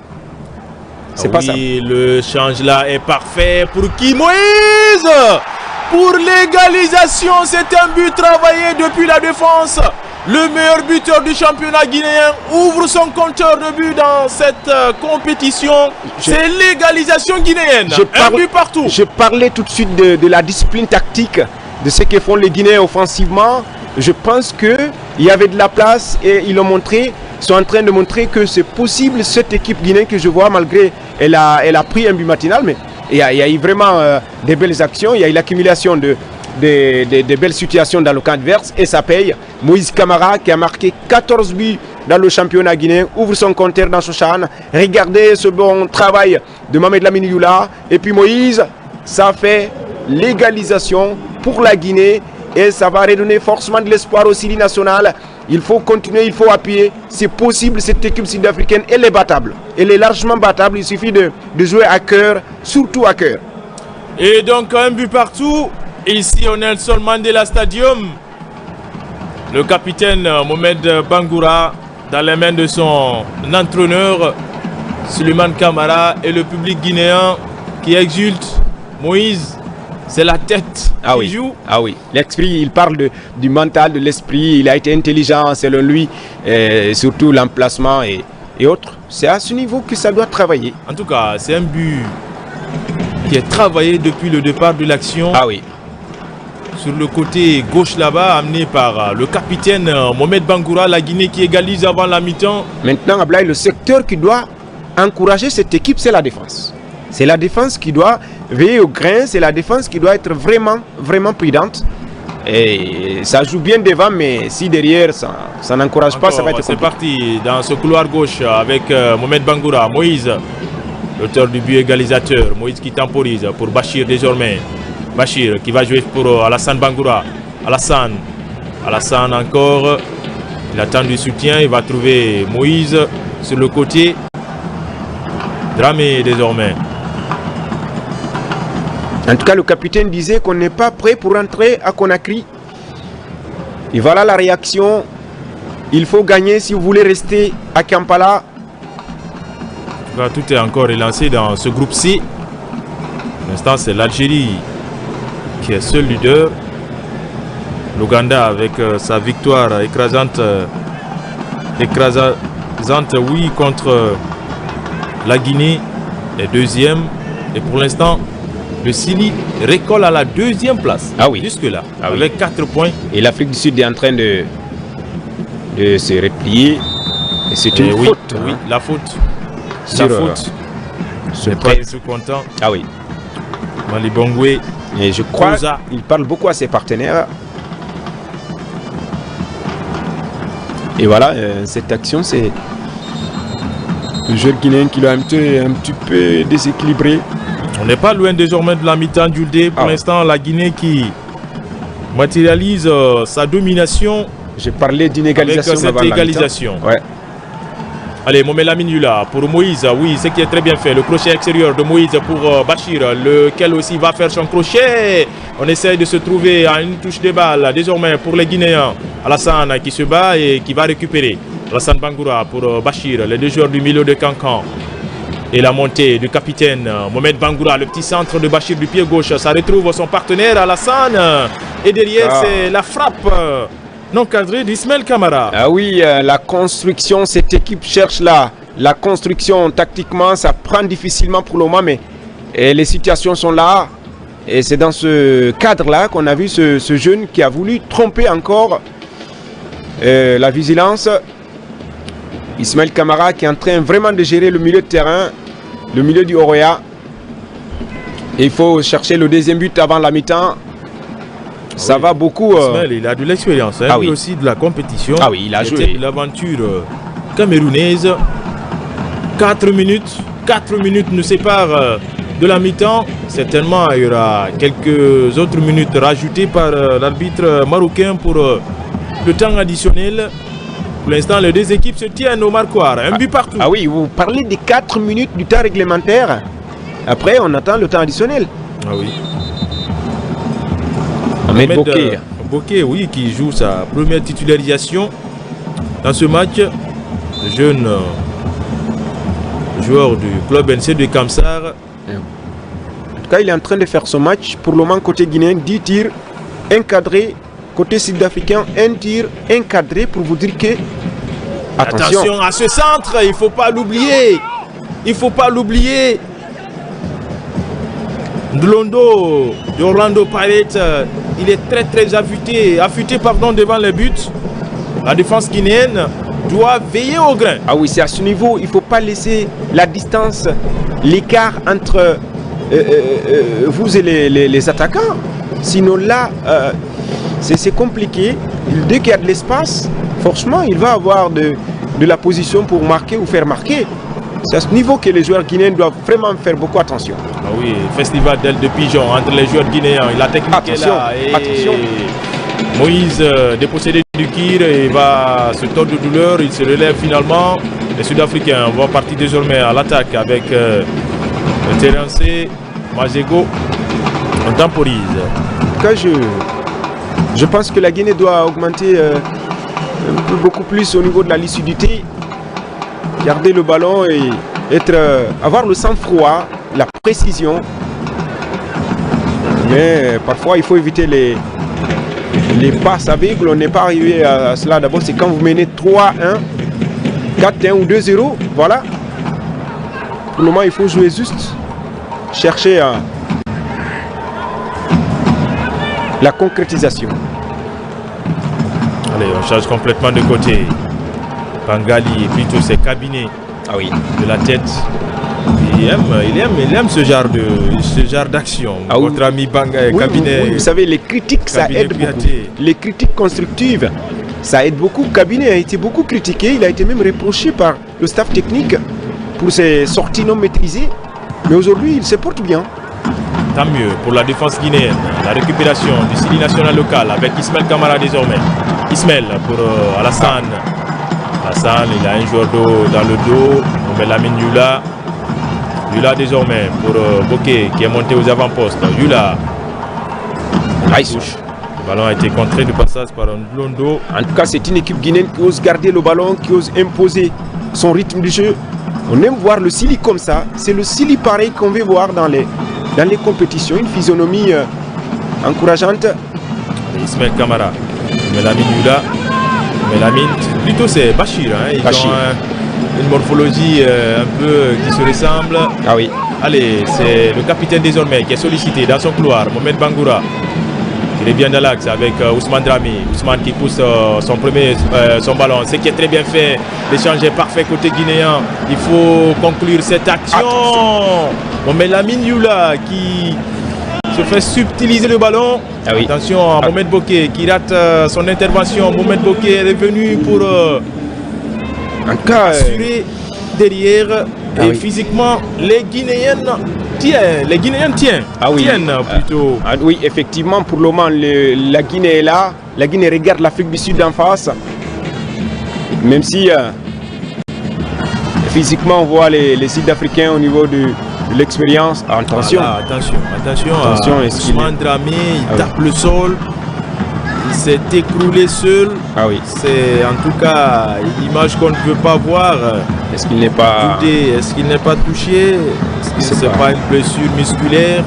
pas ça. Oui, le change là est parfait pour qui? Moïse! Pour l'égalisation, c'est un but travaillé depuis la défense. Le meilleur buteur du championnat guinéen ouvre son compteur de but dans cette compétition. C'est l'égalisation guinéenne. Un but partout. Je parlais tout de suite de la discipline tactique, de ce que font les Guinéens offensivement. Je pense qu'il y avait de la place et ils sont en train de montrer que c'est possible. Cette équipe guinéenne que je vois, malgré elle a pris un but matinal, mais il y a eu vraiment des belles actions. Il y a eu l'accumulation de belles situations dans le camp adverse et ça paye. Moïse Kamara qui a marqué 14 buts dans le championnat guinéen ouvre son compteur dans Sochane. Regardez ce bon travail de Mohamed Lamine Youla. Et puis Moïse, ça fait l'égalisation pour la Guinée et ça va redonner forcément de l'espoir au Syrie national. Il faut continuer, il faut appuyer. C'est possible, cette équipe sud-africaine, elle est battable. Elle est largement battable. Il suffit de jouer à cœur, surtout à cœur. Et donc un but partout. Ici au Nelson Mandela Stadium, le capitaine Mohamed Bangoura dans les mains de son entraîneur Suleiman Kamara et le public guinéen qui exulte. Moïse, c'est la tête qui joue. Ah oui, l'esprit, il parle du mental, de l'esprit, il a été intelligent selon lui, surtout l'emplacement et autres. C'est à ce niveau que ça doit travailler. En tout cas, c'est un but qui est travaillé depuis le départ de l'action. Ah oui. Sur le côté gauche là-bas, amené par le capitaine Mohamed Bangoura, la Guinée qui égalise avant la mi-temps. Maintenant, Ablaye, le secteur qui doit encourager cette équipe, c'est la défense. C'est la défense qui doit veiller au grain, c'est la défense qui doit être vraiment, vraiment prudente. Et ça joue bien devant, mais si derrière, ça n'encourage pas, ça va être compliqué. C'est parti dans ce couloir gauche avec Mohamed Bangoura, Moïse, l'auteur du but égalisateur. Moïse qui temporise pour Bachir désormais. Bachir qui va jouer pour Alassane Bangoura. Alassane encore. Il attend du soutien. Il va trouver Moïse sur le côté. Dramé désormais. En tout cas, le capitaine disait qu'on n'est pas prêt pour entrer à Conakry. Et voilà la réaction. Il faut gagner si vous voulez rester à Kampala. En tout cas, tout est encore relancé dans ce groupe C. Pour l'instant, c'est l'Algérie qui est seul leader. L'Ouganda avec sa victoire écrasante oui, contre la Guinée est deuxième. Et pour l'instant, le Syrie récolle à la deuxième place. Ah oui. Jusque-là, avec 4 points. Et l'Afrique du Sud est en train de se replier. Et c'est une faute. Oui, la faute. Sur, la faute. Ce pas du tout content. Ah oui. Mali Bongwe. Et je crois qu'il parle beaucoup à ses partenaires. Et voilà, cette action, c'est Le joueur guinéen qui l'a un petit peu déséquilibré. On n'est pas loin désormais de la mi-temps du dé. Pour l'instant, la Guinée qui matérialise sa domination. J'ai parlé d'inégalisation. Avec cette égalisation. Ouais. Allez, Mohamed Lamine Yula pour Moïse. Oui, ce qui est très bien fait. Le crochet extérieur de Moïse pour Bachir, lequel aussi va faire son crochet. On essaie de se trouver à une touche de balle. Désormais pour les Guinéens. Alassane qui se bat et qui va récupérer. Alassane Bangoura pour Bachir, les deux joueurs du milieu de Cancan. Et la montée du capitaine Mohamed Bangoura, le petit centre de Bachir du pied gauche. Ça retrouve son partenaire Alassane. Et derrière, c'est la frappe non cadrée d'Ismaël Kamara. Ah oui, la construction, cette équipe cherche la construction tactiquement. Ça prend difficilement pour le moment, mais les situations sont là. Et c'est dans ce cadre-là qu'on a vu ce jeune qui a voulu tromper encore la vigilance. Ismaël Kamara qui est en train vraiment de gérer le milieu de terrain, le milieu du Oroya. Et il faut chercher le deuxième but avant la mi-temps. Ça va beaucoup. Ismaël, il a de l'expérience, lui aussi de la compétition. Ah oui, il a joué. L'aventure camerounaise. 4 minutes nous séparent de la mi-temps. Certainement, il y aura quelques autres minutes rajoutées par l'arbitre marocain pour le temps additionnel. Pour l'instant, les deux équipes se tiennent au marquoir. Un but partout. Ah oui, vous parlez des 4 minutes du temps réglementaire. Après, on attend le temps additionnel. Ah oui. Ahmed Bokeh. Bokeh, oui, qui joue sa première titularisation dans ce match. Le jeune joueur du club NC de Kamsar. En tout cas, il est en train de faire son match. Pour le moment, côté guinéen, 10 tirs encadrés. Côté sud-africain, un tir encadré pour vous dire que... Attention à ce centre, il ne faut pas l'oublier. Il ne faut pas l'oublier. Ndlondo de Orlando Pirates, il est très affûté devant les buts. La défense guinéenne doit veiller au grain. Ah oui, c'est à ce niveau, il ne faut pas laisser la distance, l'écart entre vous et les attaquants. Sinon là, c'est compliqué. Dès qu'il y a de l'espace, forcément, il va avoir de la position pour marquer ou faire marquer. C'est à ce niveau que les joueurs guinéens doivent vraiment faire beaucoup attention. Ah oui, festival d'aile de pigeon entre les joueurs guinéens. La technique est là. Attention. Moïse, dépossédé du kir, il va se tordre de douleur. Il se relève finalement. Les Sud-Africains vont partir désormais à l'attaque avec le terrain C. Mazego, on temporise. En tout cas, je pense que la Guinée doit augmenter beaucoup plus au niveau de la lucidité. Garder le ballon et avoir le sang-froid, la précision. Mais parfois, il faut éviter les passes aveugles. On n'est pas arrivé à cela. D'abord, c'est quand vous menez 3-1, 4-1 ou 2-0. Voilà. Pour le moment, il faut jouer juste. Chercher la concrétisation. Allez, on change complètement de côté. Bangali, plutôt ses cabinets de la tête. Il aime ce genre d'action. Votre ami Bangali, cabinet. Vous savez, les critiques, ça aide beaucoup. Les critiques constructives, ça aide beaucoup. Cabinet a été beaucoup critiqué. Il a été même reproché par le staff technique pour ses sorties non maîtrisées. Mais aujourd'hui, il se porte bien. Tant mieux pour la défense guinéenne. La récupération du Sili national local avec Ismaël Kamara désormais. Ismaël pour Alassane. Alassane, il a un joueur d'eau dans le dos. On met Lamine Yula. Yula désormais pour Bokeh qui est monté aux avant-postes. Yula. Le ballon a été contré de passage par un Ndlondo. En tout cas, c'est une équipe guinéenne qui ose garder le ballon, qui ose imposer son rythme de jeu. On aime voir le Sili comme ça. C'est le Sili pareil qu'on veut voir dans les compétitions. Une physionomie encourageante. Ismaël Kamara. Melamine Yula. Melamine, plutôt c'est Bachir. Ils ont une morphologie un peu qui se ressemble. Ah oui. Allez, c'est le capitaine désormais qui est sollicité dans son couloir. Mohamed Bangoura. Il est bien dans l'axe avec Ousmane Drami. Ousmane qui pousse son ballon. Ce qui est très bien fait. L'échange est parfait côté guinéen. Il faut conclure cette action. Mohamed Lamine Yula qui se fait subtiliser le ballon. Ah oui. Attention à Mohamed Bokeh qui rate son intervention. Mohamed Bokeh est revenu pour assurer derrière. Et physiquement, les Guinéens tiennent. Tiennent plutôt. Oui, effectivement, pour le moment, la Guinée est là. La Guinée regarde l'Afrique du Sud en face. Même si physiquement, on voit les Sud-Africains au niveau de l'expérience. Attention. Voilà, attention. Ousmane Dramé, il tape le sol. Il s'est écroulé seul. C'est en tout cas l'image qu'on ne peut pas voir. Est-ce qu'il n'est pas touché? Est-ce que c'est pas une blessure musculaire?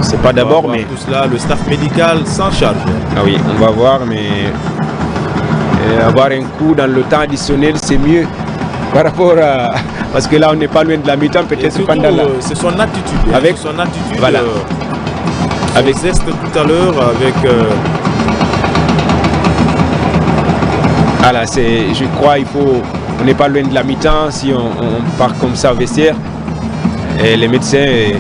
C'est pas d'abord, mais tout cela, le staff médical s'en charge. On va voir, mais avoir un coup dans le temps additionnel, c'est mieux par rapport à... Parce que là, on n'est pas loin de la mi-temps, peut-être pendant la... C'est son attitude. Avec son attitude. Voilà. Avec zeste tout à l'heure, avec... Voilà, je crois on n'est pas loin de la mi-temps si on part comme ça au vestiaire. Et les médecins et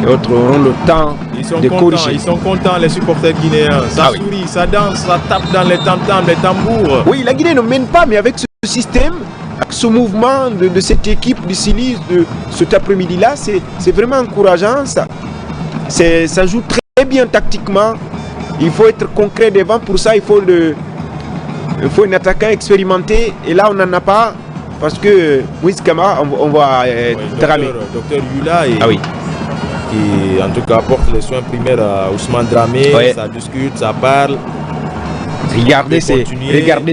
autres auront le temps de corriger. Ils sont contents, les supporters guinéens. Ça sourit, ça danse, ça tape dans les tam-tams, les tambours. Oui, la Guinée ne mène pas, mais avec ce système, avec ce mouvement de cette équipe du Silis de cet après-midi-là, c'est vraiment encourageant. Ça joue très bien tactiquement. Il faut être concret devant. Pour ça, il faut un attaquant expérimenté. Et là, on n'en a pas. Parce que Moïse Kamara, on voit Dramé. Docteur Yula, qui en tout cas apporte les soins primaires à Ousmane Dramé. Ça discute, ça parle. Regardez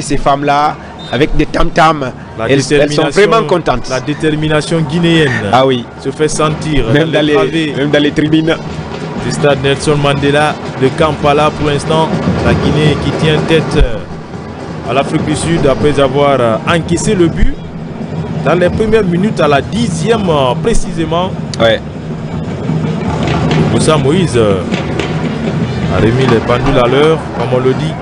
ces femmes-là avec des tam-tams. Elles sont vraiment contentes. La détermination guinéenne se fait sentir. Même dans les tribunes. Du stade Nelson Mandela de Kampala, pour l'instant, la Guinée qui tient tête à l'Afrique du Sud après avoir encaissé le but dans les premières minutes, à la 10e précisément. Moussa Moïse a remis les pendules à l'heure, comme on le dit.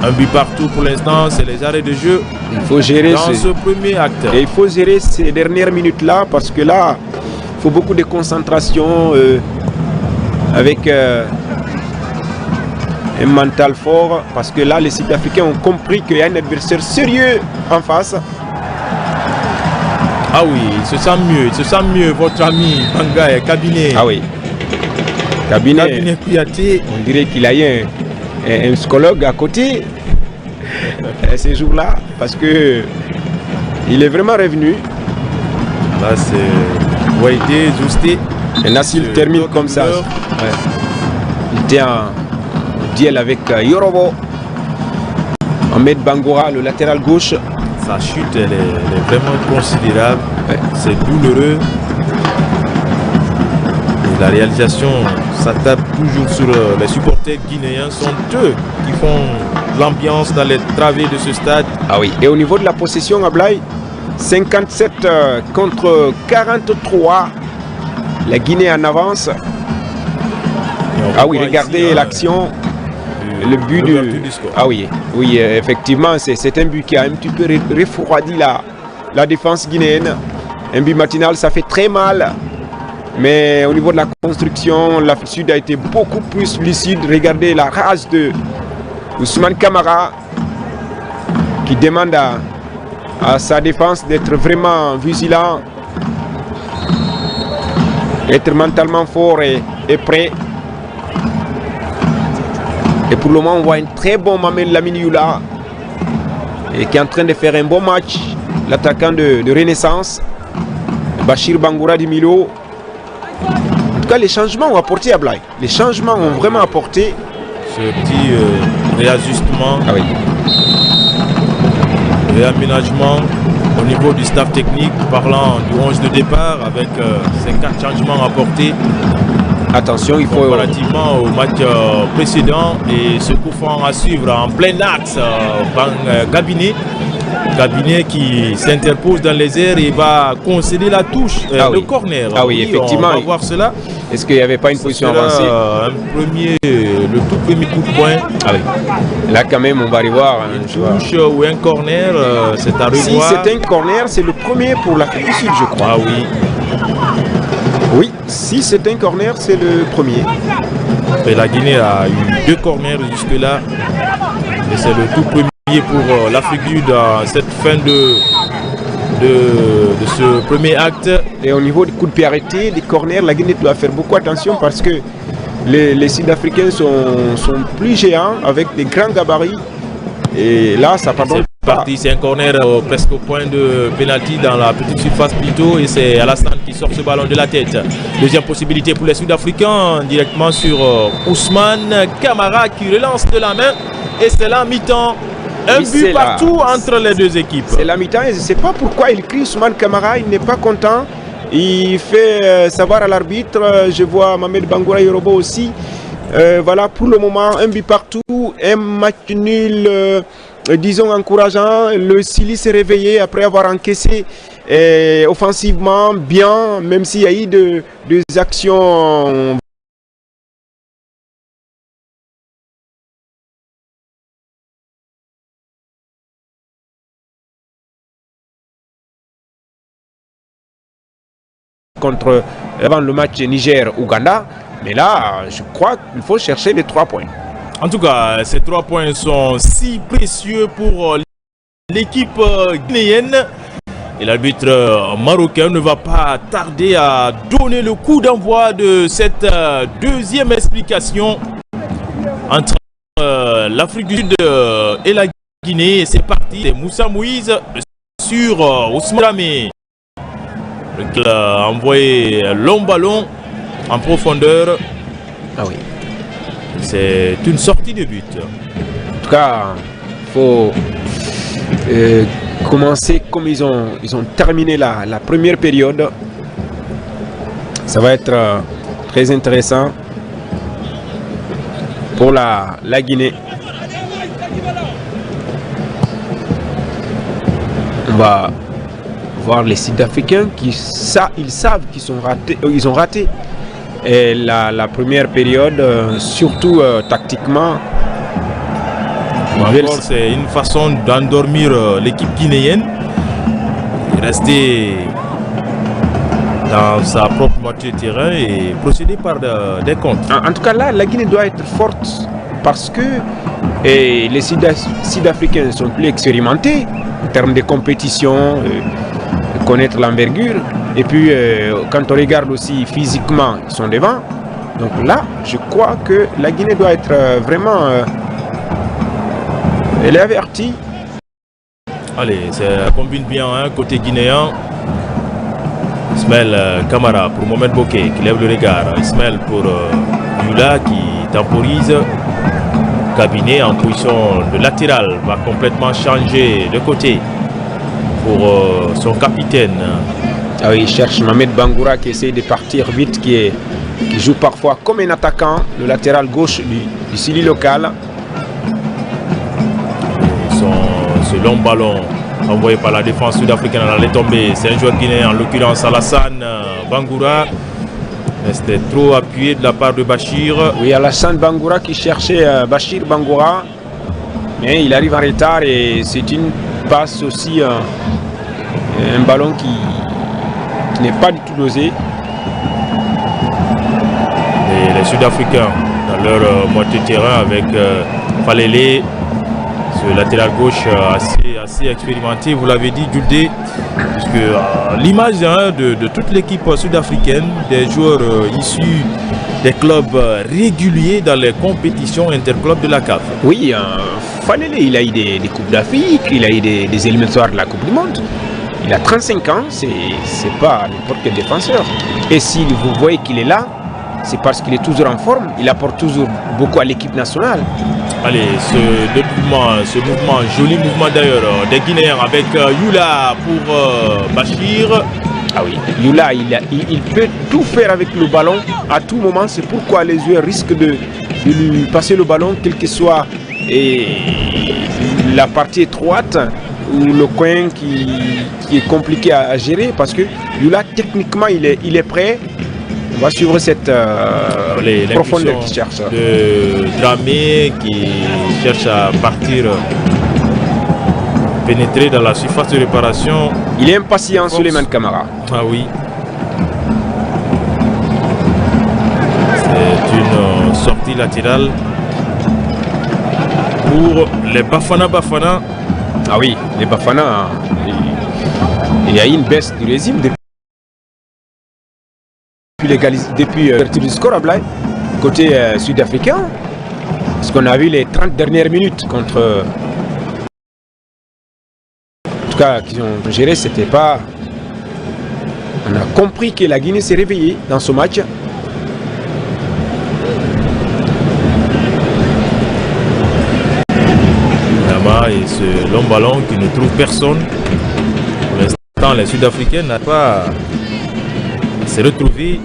Un but partout pour l'instant, c'est les arrêts de jeu. Il faut gérer ce premier acte. Et il faut gérer ces dernières minutes-là, parce que là, il faut beaucoup de concentration avec un mental fort, parce que là, les Sud-Africains ont compris qu'il y a un adversaire sérieux en face. Il se sent mieux, votre ami Banga Kabiné. Kabiné Kouyaté, on dirait qu'il a eu un psychologue à côté ces jours-là, parce que il est vraiment revenu. Là, c'est Waïdé, Zousté. Et là, s'il termine comme ça, il était en duel avec Yorobo. Ahmed Bangoura, le latéral gauche. Sa chute, elle est vraiment considérable. C'est douloureux. Et la réalisation, ça tape toujours sur les supporters guinéens. Sont eux qui font l'ambiance dans les travées de ce stade. Et au niveau de la possession, Ablaï, 57 contre 43. La Guinée en avance. Regardez ici, l'action. Le but du score. Effectivement, c'est un but qui a un petit peu refroidi la défense guinéenne. Un but matinal, ça fait très mal. Mais au niveau de la construction, l'Afrique du Sud a été beaucoup plus lucide. Regardez la rage de Ousmane Kamara qui demande à sa défense d'être vraiment vigilant, être mentalement fort et prêt. Et pour le moment, on voit un très bon Mamel Lamine Youla qui est en train de faire un bon match. L'attaquant de Renaissance, Bachir Bangoura du Milo. En tout cas, les changements ont apporté à Blaye. Les changements ont vraiment apporté. Ce petit réajustement, réaménagement au niveau du staff technique, parlant du 11 de départ avec ces 4 changements apportés. Attention, il faut comparativement au match précédent, et ce coup franc à suivre en plein axe Gabiné qui s'interpose dans les airs et va concéder la touche, le corner. Effectivement. On va voir cela. Est-ce qu'il n'y avait pas une position avancée? Le tout premier coup de poing. Là quand même, on va aller voir. Une touche ou un corner, c'est à revoir. Si c'est un corner, c'est le premier pour l'Afrique du Sud, je crois. Oui, si c'est un corner, c'est le premier. Et la Guinée a eu 2 corners jusque-là. Et c'est le tout premier pour l'Afrique du Sud dans cette fin de ce premier acte. Et au niveau des coups de pied arrêtés, des corners, la Guinée doit faire beaucoup attention parce que les Sud-Africains sont plus géants avec des grands gabarits. Et là, ça pardonne pas. C'est un corner presque au point de pénalty dans la petite surface plutôt. Et c'est Alassane qui sort ce ballon de la tête. Deuxième possibilité pour les Sud-Africains directement sur Ousmane Camara qui relance de la main. Et c'est la mi-temps. Un but partout entre les deux équipes. C'est la mi-temps et je ne sais pas pourquoi il crie Ousmane Camara, il n'est pas content. Il fait savoir à l'arbitre, je vois Mohamed Bangoura Yorobo aussi. Voilà, pour le moment, un but partout, un match nul, disons encourageant. Le Sili s'est réveillé après avoir encaissé offensivement bien, même s'il y a eu des actions contre avant le match Niger-Ouganda. Mais là, je crois qu'il faut chercher les 3 points. En tout cas, ces 3 points sont si précieux pour l'équipe guinéenne. Et l'arbitre marocain ne va pas tarder à donner le coup d'envoi de cette deuxième explication entre l'Afrique du Sud et la Guinée. C'est parti, c'est Moussa Moïse sur Ousmane Dramé. Il a envoyé long ballon en profondeur. Ah oui. C'est une sortie de but. En tout cas, il faut commencer comme ils ont terminé la première période. Ça va être très intéressant pour la Guinée. On va voir les Sud-Africains ils savent qu'ils ont raté et la première période, surtout tactiquement. C'est une façon d'endormir l'équipe guinéenne, rester dans sa propre moitié de terrain et procéder par des comptes. En tout cas là, la Guinée doit être forte parce que les Sud-Africains sont plus expérimentés en termes de compétition, connaître l'envergure. Et puis quand on regarde aussi physiquement, ils sont devant. Donc là, je crois que la Guinée doit être vraiment... elle est avertie. Allez, ça combine bien, hein, côté guinéen. Ismaël Camara pour Mohamed Bokeh qui lève le regard. Ismaël pour Yula qui temporise. Cabinet en position de latéral va complètement changer de côté pour son capitaine. Ah oui, il cherche Mohamed Bangoura qui essaie de partir vite, qui joue parfois comme un attaquant, le latéral gauche du Sili local. Ce long ballon envoyé par la défense sud-africaine allait tomber. C'est un joueur guinéen, en l'occurrence Alassane Bangoura. C'était trop appuyé de la part de Bachir. Oui, Alassane Bangoura qui cherchait Bachir Bangoura. Mais il arrive en retard et c'est une passe aussi, un ballon qui n'est pas du tout dosé. Et les Sud-Africains dans leur moitié de terrain avec Falele, ce latéral gauche assez expérimenté, vous l'avez dit, Djouldé, puisque l'image de toute l'équipe sud-africaine, des joueurs issus des clubs réguliers dans les compétitions interclubs de la CAF. Oui, Falele, il a eu des Coupes d'Afrique, il a eu des éliminatoires de la Coupe du Monde. Il a 35 ans, c'est pas n'importe quel défenseur. Et si vous voyez qu'il est là, c'est parce qu'il est toujours en forme. Il apporte toujours beaucoup à l'équipe nationale. Allez, ce mouvement, joli mouvement d'ailleurs, des Guinéens avec Yula pour Bachir. Ah oui, Yula, il peut tout faire avec le ballon à tout moment. C'est pourquoi les joueurs risquent de lui passer le ballon, quelle que soit la partie étroite ou le coin qui est compliqué à gérer. Parce que Yula, techniquement, il est prêt. On va suivre cette profondeur qu'il cherche. De Dramé qui cherche à partir, pénétrer dans la surface de réparation. Il est impatient, Souleymane Camara. Ah oui. C'est une sortie latérale pour les Bafana. Ah oui, les Bafana, Il y a eu une baisse du régime depuis l'ouverture du score à Blaye, côté sud-africain. Parce qu'on a vu les 30 dernières minutes contre... En tout cas, qui ont géré, c'était pas... On a compris que la Guinée s'est réveillée dans ce match. Yama et ce long ballon qui ne trouve personne. Pour l'instant, les Sud-Africains n'ont pas à se retrouver.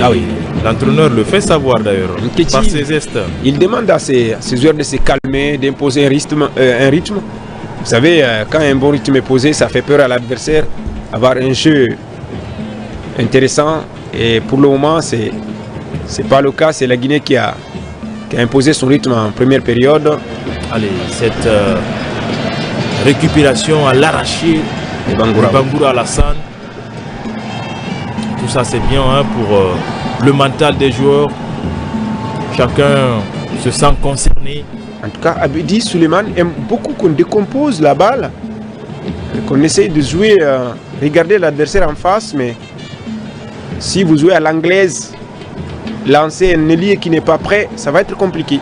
Ah oui. L'entraîneur le fait savoir d'ailleurs par ses gestes. Il demande à ses joueurs de se calmer, d'imposer un rythme. Vous savez, quand un bon rythme est posé, ça fait peur à l'adversaire. Avoir un jeu intéressant. Et pour le moment, c'est pas le cas. C'est la Guinée qui a imposé son rythme en première période. Allez, cette récupération à l'arraché de Bangoura Alassane. Tout ça c'est bien hein, pour le mental des joueurs. Chacun se sent concerné. En tout cas, Abedi Suleiman aime beaucoup qu'on décompose la balle, qu'on essaye de jouer, regarder l'adversaire en face, mais si vous jouez à l'anglaise, lancer un ailier qui n'est pas prêt, ça va être compliqué.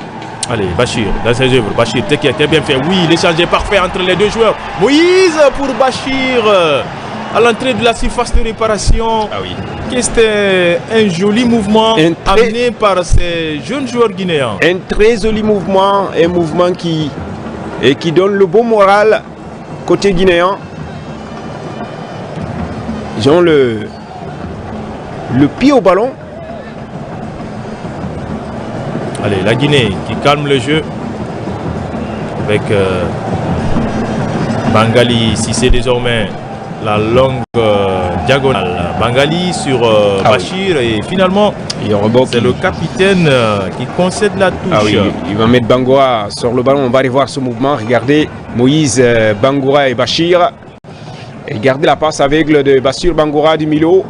Allez, Bachir, dans ses œuvres, Bachir, qui a bien fait. Oui, l'échange est parfait entre les deux joueurs. Moïse pour Bachir. À l'entrée de la surface de réparation. Ah oui. C'était un joli mouvement amené par ces jeunes joueurs guinéens. Un très joli mouvement, un mouvement qui donne le bon moral côté guinéen. Ils ont le pied au ballon. Allez, la Guinée qui calme le jeu avec Bangali, si c'est désormais la longue diagonale. Bangali sur Bachir oui. Et finalement c'est le capitaine qui concède la touche. Ah oui, il va mettre Bangoura sur le ballon. On va revoir ce mouvement. Regardez Moïse, Bangoura et Bachir. Et regardez la passe aveugle de Bachir Bangoura du milieu.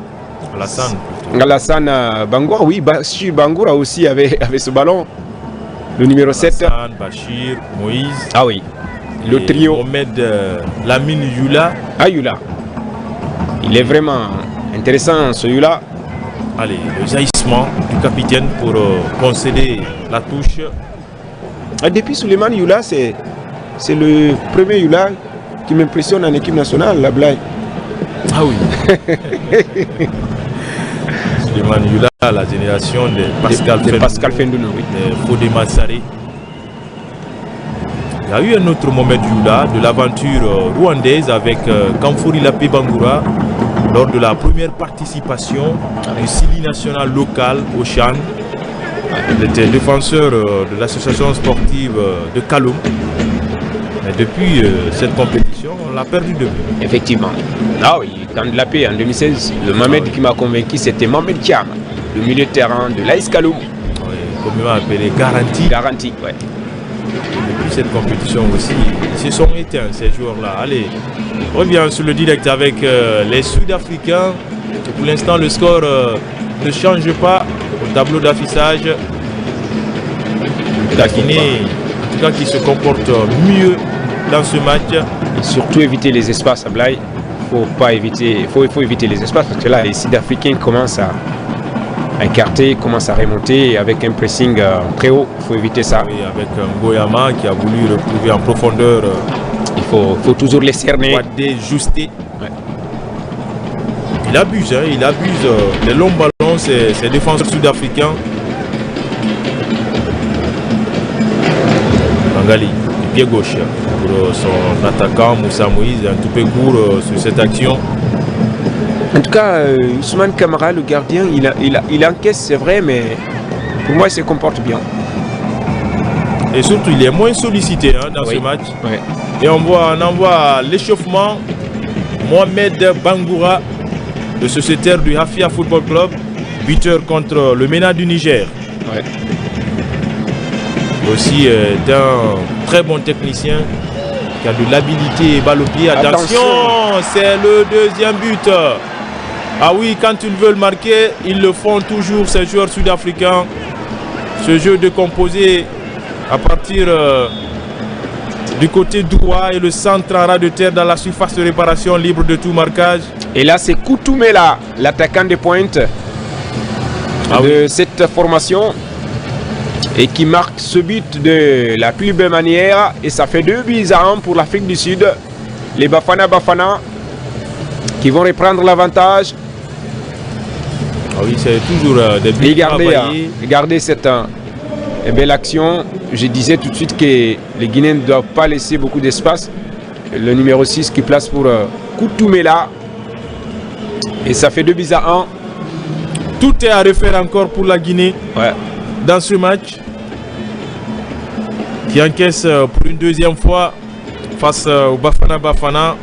Alassane Bangoura, oui, Bachir Bangoura aussi avait ce ballon. Le numéro 7. Alassane, Bachir, Moïse. Ah oui. Le trio. Mohamed Lamine Youla. Ah Youla. Il est vraiment intéressant ce Youla. Allez, le jaillissement du capitaine pour concéder la touche. Depuis Suleiman Youla, c'est le premier Youla qui m'impressionne en équipe nationale, la Blaye. Ah oui. Suleiman Youla, la génération de Pascal Fendouno, oui. De Fodé Massaré. Il y a eu un autre Mohamed Youla de l'aventure rwandaise avec Kamfouri Lapé Bangoura lors de la première participation du Sili national local au Chan. Il était défenseur de l'association sportive de Kaloum. Mais depuis cette compétition, on l'a perdu de vue. Effectivement. Ah oui, quand la paix en 2016, le Mohamed qui m'a convaincu, c'était Mohamed Thiam, le milieu de terrain de l'AS Kaloum. Oui, communément appelé Garanti. Garanti, ouais. Depuis cette compétition aussi, ils se sont éteints ces joueurs-là. Allez, on revient sur le direct avec les Sud-Africains. Pour l'instant, le score ne change pas au tableau d'affichage. La Guinée, en tout cas, qui se comporte mieux dans ce match. Et surtout éviter les espaces à Blaye. Il faut éviter les espaces parce que là, les Sud-Africains commencent à écarter, commencent à remonter avec un pressing très haut. Il faut éviter ça. Oui, avec Ngoyama qui a voulu retrouver en profondeur. Il faut toujours les cerner. Déjuster. Ouais. Il abuse, hein, il abuse les longs ballons, ces défenseurs sud-africains. Bangali, pied gauche pour son attaquant Moussa Moïse, un tout peu court sur cette action. En tout cas, Ousmane Camara, le gardien, il encaisse, c'est vrai, mais pour moi, il se comporte bien. Et surtout, il est moins sollicité hein, dans ce match. Oui. Et on envoie l'échauffement. Mohamed Bangoura, le sociétaire du Hafia Football Club, buteur contre le MENA du Niger. Oui. Aussi d'un très bon technicien qui a de l'habilité et balle au pied. Attention, c'est le deuxième but. Ah oui, quand ils veulent marquer, ils le font toujours, ces joueurs sud-africains. Ce jeu de composé à partir du côté droit et le centre en ras de terre dans la surface de réparation, libre de tout marquage. Et là, c'est Koutoumela, l'attaquant de pointe de cette formation, et qui marque ce but de la plus belle manière. Et ça fait 2-1 pour l'Afrique du Sud. Les Bafana qui vont reprendre l'avantage. Ah oui, c'est toujours des buts travaillés. Regardez cette belle action. Je disais tout de suite que les Guinéens ne doivent pas laisser beaucoup d'espace. Le numéro 6 qui place pour Koutoumela. Et ça fait 2-1. Tout est à refaire encore pour la Guinée dans ce match, qui encaisse pour une deuxième fois face au Bafana.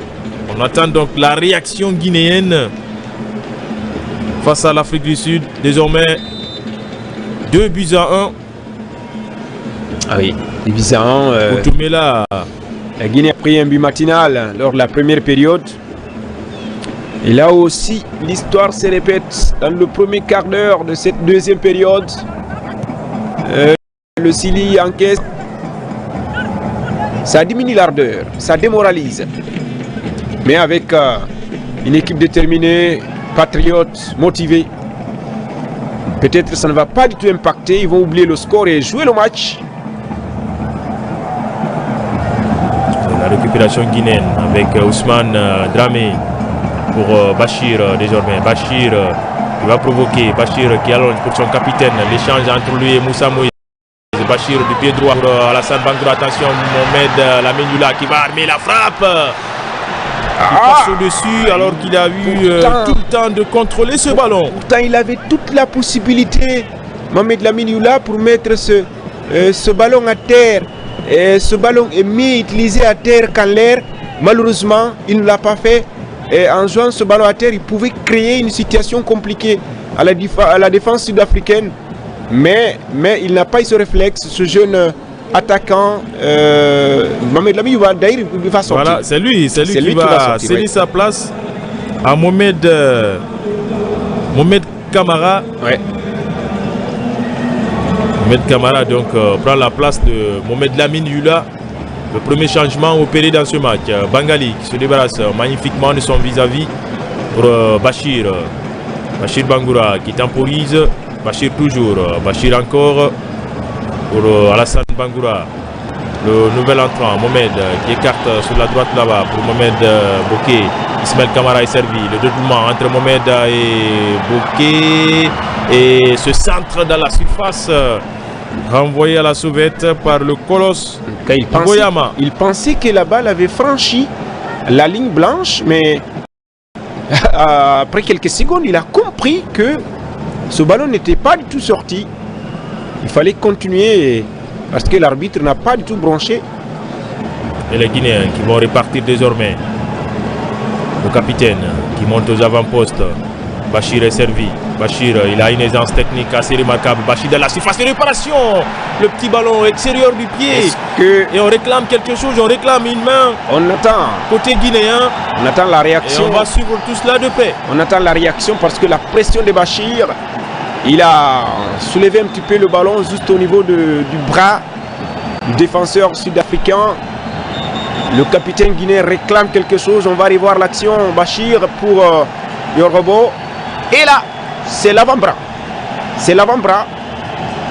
On attend donc la réaction guinéenne face à l'Afrique du Sud. Désormais 2-1. Ah oui, 2-1. Koutoumela. La Guinée a pris un but matinal lors de la première période. Et là aussi, l'histoire se répète dans le premier quart d'heure de cette deuxième période. Le Sili encaisse. Ça diminue l'ardeur, ça démoralise. Mais avec une équipe déterminée, patriote, motivée, peut-être ça ne va pas du tout impacter. Ils vont oublier le score et jouer le match. La récupération guinéenne avec Ousmane Dramé pour Bachir désormais. Bachir qui va provoquer. Bachir qui allonge pour son capitaine. L'échange entre lui et Moussa Moïse. Bachir du pied droit pour Alassane Bangoura. Attention, Mohamed Lamine qui va armer la frappe. Il passe au-dessus alors qu'il a eu tout le temps de contrôler ce ballon. Pourtant, il avait toute la possibilité, Mohamed Lamine pour mettre ce ballon à terre. Et ce ballon est mieux utilisé à terre qu'en l'air. Malheureusement, il ne l'a pas fait. Et en jouant ce ballon à terre, il pouvait créer une situation compliquée à la défense sud-africaine. Mais il n'a pas eu ce réflexe, ce jeune attaquant. Mohamed Lamine d'ailleurs, il va sortir. Voilà, c'est lui qui va céder sa place à Mohamed Camara. Ouais. Mohamed Camara donc prend la place de Mohamed Lamine Yula. Le premier changement opéré dans ce match. Bangali qui se débarrasse magnifiquement de son vis-à-vis pour Bachir. Bachir Bangoura qui temporise. Bachir toujours. Bachir encore pour Alassane Bangoura. Le nouvel entrant, Mohamed, qui écarte sur la droite là-bas pour Mohamed Bokeh. Ismaël Kamara est servi. Le dédoublement entre Mohamed et Bokeh. Et ce centre dans la surface renvoyé à la sauvette par le colosse Boyama. Il pensait que la balle avait franchi la ligne blanche, mais après quelques secondes, il a compris que ce ballon n'était pas du tout sorti. Il fallait continuer parce que l'arbitre n'a pas du tout branché. Et les Guinéens qui vont repartir désormais. Le capitaine qui monte aux avant-postes. Bachir est servi. Bachir, il a une aisance technique assez remarquable. Bachir dans la surface de réparation. Le petit ballon extérieur du pied. Et on réclame quelque chose, on réclame une main. On attend. Côté guinéen. On attend la réaction. Et on va suivre tout cela de paix. On attend la réaction parce que la pression de Bachir, il a soulevé un petit peu le ballon juste au niveau du bras du défenseur sud-africain. Le capitaine guinéen réclame quelque chose. On va revoir l'action. Bachir pour Yorobo. Et là, c'est l'avant-bras. C'est l'avant-bras.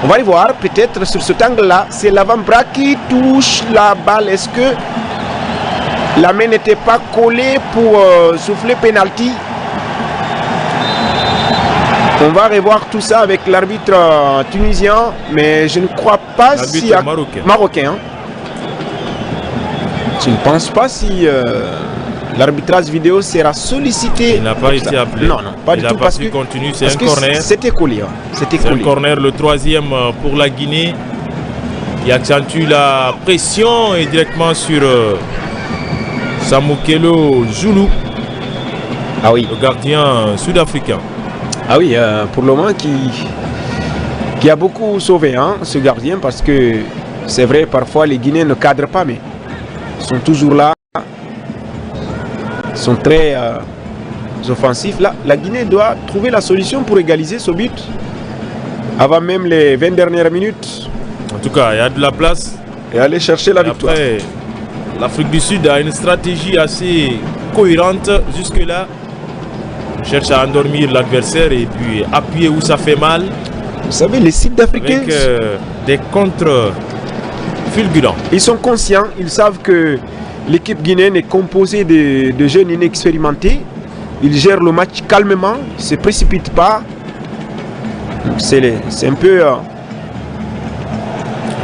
On va aller voir peut-être sur cet angle-là. C'est l'avant-bras qui touche la balle. Est-ce que la main n'était pas collée pour souffler penalty? On va revoir tout ça avec l'arbitre tunisien. Mais je ne crois pas si... Marocain. Je ne pense pas si... l'arbitrage vidéo sera sollicité. Il n'a pas été appelé. Non, pas du tout. Parce qu'il continue, c'est un corner. C'était collé. C'est un corner, le troisième pour la Guinée, qui accentue la pression et directement sur Samukelo Zulu. Ah oui. Le gardien sud-africain. Ah oui, pour le moment qui a beaucoup sauvé ce gardien, parce que c'est vrai, parfois les Guinéens ne cadrent pas, mais ils sont toujours là. Sont très offensifs. Là, la Guinée doit trouver la solution pour égaliser ce but avant même les 20 dernières minutes. En tout cas, il y a de la place. Et aller chercher la victoire. Après, l'Afrique du Sud a une stratégie assez cohérente jusque-là. On cherche à endormir l'adversaire et puis appuyer où ça fait mal. Vous savez, les Sud-Africains, avec des contres fulgurants. Ils sont conscients, ils savent que l'équipe guinéenne est composée de jeunes inexpérimentés. Ils gèrent le match calmement, ils ne se précipitent pas. C'est un peu...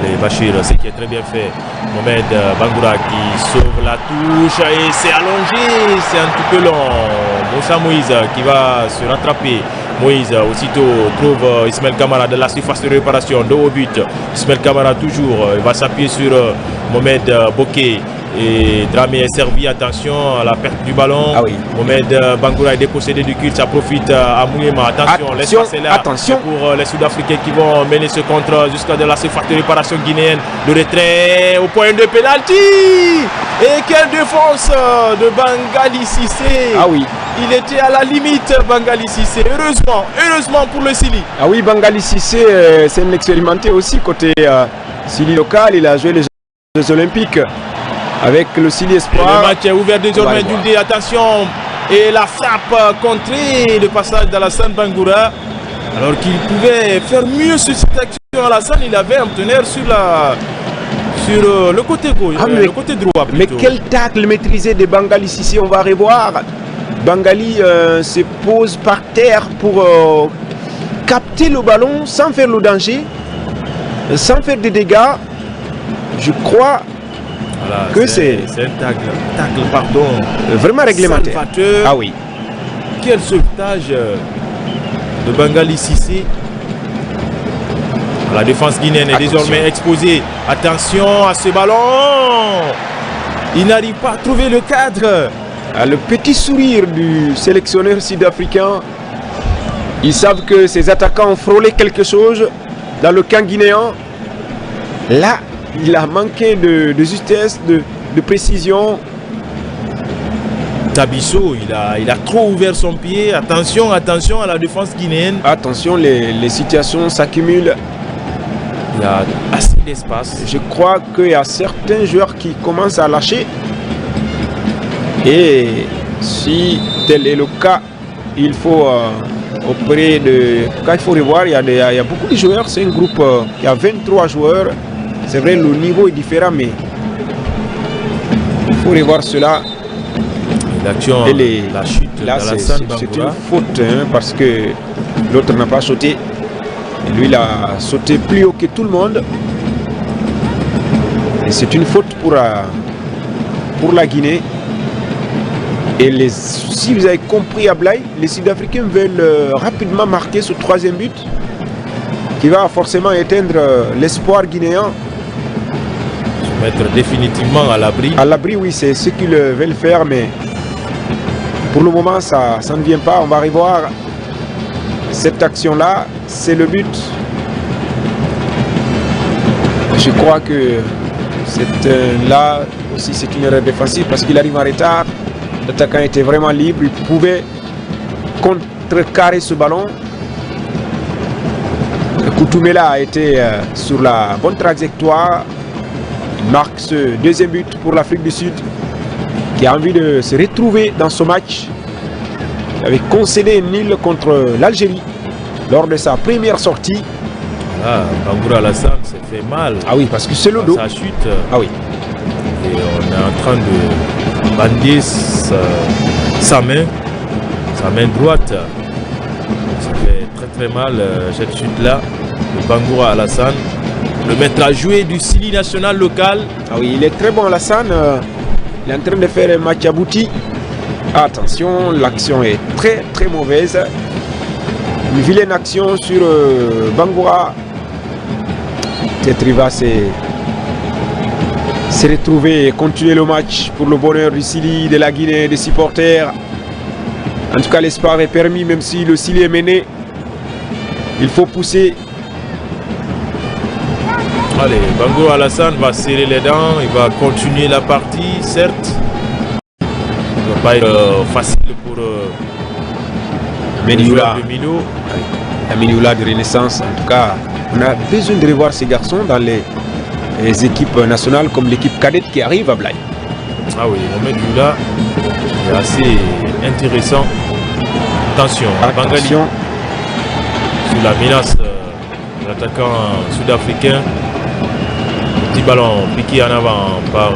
Les Bachir, ce qui est très bien fait. Mohamed Bangoura qui sauve la touche et c'est allongé, c'est un petit peu long. Moussa Moïse qui va se rattraper. Moïse aussitôt trouve Ismaël Kamara de la surface de réparation, dos au but. Ismaël Kamara toujours, il va s'appuyer sur Mohamed Bokeh. Et Dramé est servi, attention à la perte du ballon. Ah oui. Mohamed Bangoura est dépossédé du cul, ça profite à Mouyema. Attention, l'espace est là. Attention pour les Sud-Africains qui vont mener ce contre jusqu'à de la surface de réparation guinéenne. Le retrait au point de pénalty. Et quelle défense de Bangali Cissé. Ah oui. Il était à la limite, Bangali Cissé. Heureusement pour le Sili. Ah oui, Bangali Cissé, c'est un expérimenté aussi côté Sili local. Il a joué les Jeux Olympiques avec le Sili Espoir. Et le match est ouvert désormais, Djuldi, attention. Et la frappe contrée, le passage d'Alassane Bangoura. Alors qu'il pouvait faire mieux sur cette action, Alassane, il avait un partenaire sur le côté gauche, le côté droit plutôt. Mais quel tacle maîtrisé de Bangali Cissé, on va revoir. Bangali se pose par terre pour capter le ballon sans faire le danger, sans faire de dégâts. Je crois voilà, que c'est un tacle pardon, vraiment réglementaire. Salvateur. Ah oui. Quel sauvetage de Bangali Cissé. La défense guinéenne est désormais exposée. Attention à ce ballon. Il n'arrive pas à trouver le cadre. Le petit sourire du sélectionneur sud-africain. Ils savent que ces attaquants ont frôlé quelque chose dans le camp guinéen. Là, il a manqué de justesse, de précision. Tabisso, il a trop ouvert son pied. Attention à la défense guinéenne. Attention, les situations s'accumulent. Il y a assez d'espace. Je crois qu'il y a certains joueurs qui commencent à lâcher. Et si tel est le cas, il faut auprès de... Quand il faut revoir, il y a beaucoup de joueurs. C'est un groupe qui a 23 joueurs. C'est vrai, le niveau est différent, mais il faut revoir cela. L'action, la chute là, c'est une faute hein, parce que l'autre n'a pas sauté. Et lui, il a sauté plus haut que tout le monde. Et c'est une faute pour la Guinée. Et si vous avez compris Ablaye, les Sud-Africains veulent rapidement marquer ce troisième but qui va forcément éteindre l'espoir guinéen. Se mettre définitivement à l'abri. À l'abri, oui, c'est ce qu'ils veulent faire, mais pour le moment, ça ne vient pas. On va revoir cette action-là. C'est le but. Je crois que là aussi, c'est une erreur défensive parce qu'il arrive en retard. L'attaquant était vraiment libre. Il pouvait contrecarrer ce ballon. Koutoumela a été sur la bonne trajectoire. Il marque ce deuxième but pour l'Afrique du Sud qui a envie de se retrouver dans ce match. Il avait concédé un nul contre l'Algérie lors de sa première sortie. Ah, Bangoura Alassane s'est fait mal. Ah oui, parce que c'est le dos. Sa chute. Ah oui. Et on est en train de bander sa main droite. Ça fait très très mal cette chute-là. Le Bangoura Alassane, le maître à jouer du Sili national local. Ah oui, il est très bon Alassane. Il est en train de faire un match abouti. Attention, l'action est très très mauvaise. Une vilaine action sur Bangoura. Peut-être il va se retrouver et continuer le match pour le bonheur du Sili, de la Guinée, des supporters. En tout cas, l'espoir est permis, même si le Sili est mené. Il faut pousser. Allez, Bangoura Alassane va serrer les dents, il va continuer la partie, certes. Ça ne va pas être facile pour Menioula de Milo. La Menioula de Renaissance. En tout cas, on a besoin de revoir ces garçons dans les équipes nationales comme l'équipe cadette qui arrive à Blaye. Ah oui, Mohamed Doula est assez intéressant. Attention, Bangali Attention. sous la menace de l'attaquant sud-africain. Petit ballon piqué en avant par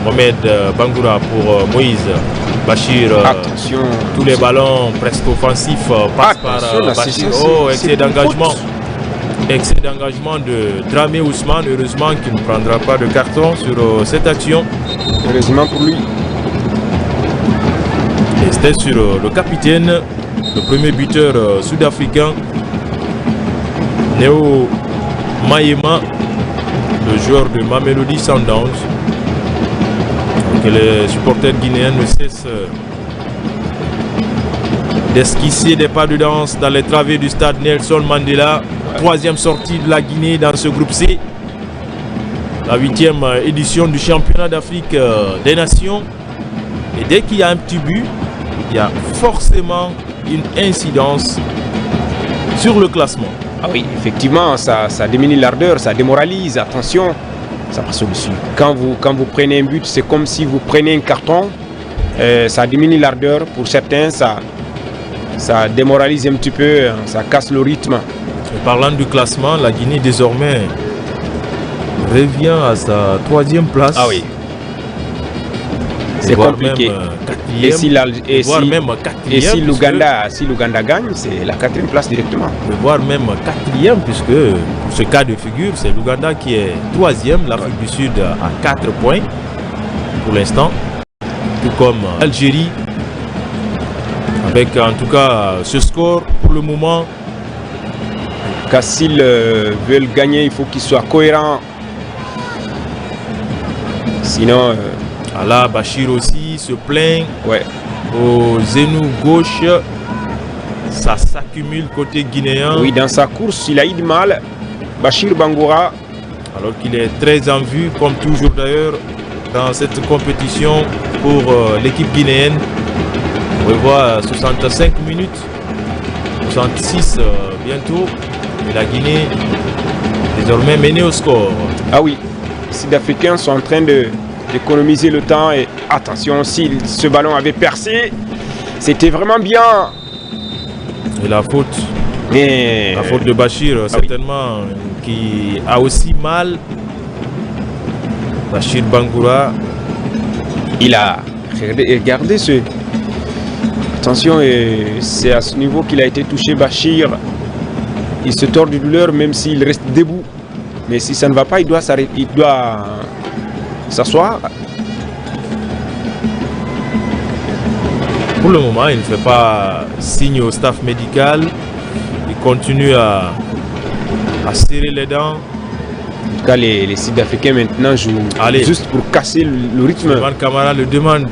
Mohamed Bangoura pour Moïse Bachir. Attention. Tous les ballons presque offensifs passent par Bachir. Oh, excès d'engagement. Excès d'engagement de Dramé Ousmane. Heureusement qu'il ne prendra pas de carton sur cette action. Heureusement pour lui. Et c'était sur le capitaine, le premier buteur sud-africain, Neo Maema, le joueur de Mamelodi Sundowns. Donc les supporters guinéens ne cessent d'esquisser des pas de danse dans les travées du stade Nelson Mandela. Troisième sortie de la Guinée dans ce groupe C. La 8e édition du championnat d'Afrique des Nations. Et dès qu'il y a un petit but, il y a forcément une incidence sur le classement. Ah oui, effectivement, ça diminue l'ardeur, ça démoralise. Attention, ça passe au-dessus. Quand vous prenez un but, c'est comme si vous prenez un carton. Ça diminue l'ardeur. Pour certains, ça démoralise un petit peu, ça casse le rythme. Et parlant du classement, la Guinée désormais revient à sa 3e place. Ah oui. C'est compliqué. Et si l'Ouganda gagne, c'est la 4e place directement. Voire même 4e, puisque pour ce cas de figure, c'est l'Ouganda qui est 3e, l'Afrique du Sud à 4 points pour l'instant, tout comme l'Algérie, avec en tout cas ce score pour le moment. Car s'ils veulent gagner, il faut qu'ils soient cohérents. Sinon... Allah Bachir aussi se plaint. Ouais. Au genou gauche, ça s'accumule côté guinéen. Oui, dans sa course, il a eu du mal. Bachir Bangoura. Alors qu'il est très en vue, comme toujours d'ailleurs, dans cette compétition pour l'équipe guinéenne. On revoit 65 minutes, 66 bientôt. Et la Guinée désormais menée au score. Ah oui, les Sud-Africains sont en train d'économiser le temps. Et attention, si ce ballon avait percé, c'était vraiment bien. Et la faute. Mais... La faute de Bachir, certainement, qui a aussi mal. Bachir Bangoura. Il a regardé ce... Attention, c'est à ce niveau qu'il a été touché, Bachir. Il se tord de douleur même s'il reste debout. Mais si ça ne va pas, il doit s'arrêter, il doit s'asseoir. Pour le moment, il ne fait pas signe au staff médical. Il continue à serrer les dents. En tout cas, les Sud-Africains maintenant jouent juste pour casser le rythme. Suleiman Camara le demande.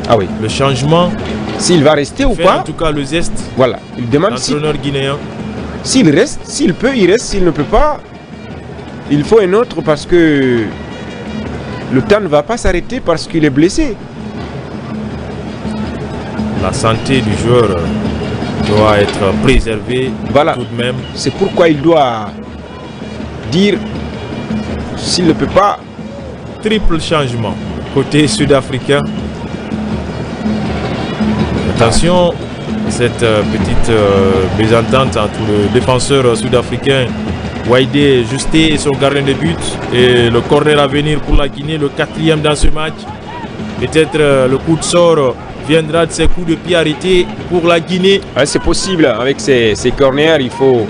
Ah oui. Le changement. S'il va rester ou pas. En tout cas, le geste. Voilà. Il demande l'entraîneur guinéen. S'il reste, s'il peut, il reste. S'il ne peut pas, il faut un autre parce que le temps ne va pas s'arrêter parce qu'il est blessé. La santé du joueur doit être préservée. Voilà. Tout de même. C'est pourquoi il doit dire s'il ne peut pas. Triple changement côté sud-africain. Attention, cette petite mésentente entre le défenseur sud-africain Waïdé Justé et son gardien de but. Et le corner à venir pour la Guinée, le 4e dans ce match. Peut-être le coup de sort viendra de ces coups de pied arrêtés pour la Guinée. Ouais, c'est possible, avec ces corners, il faut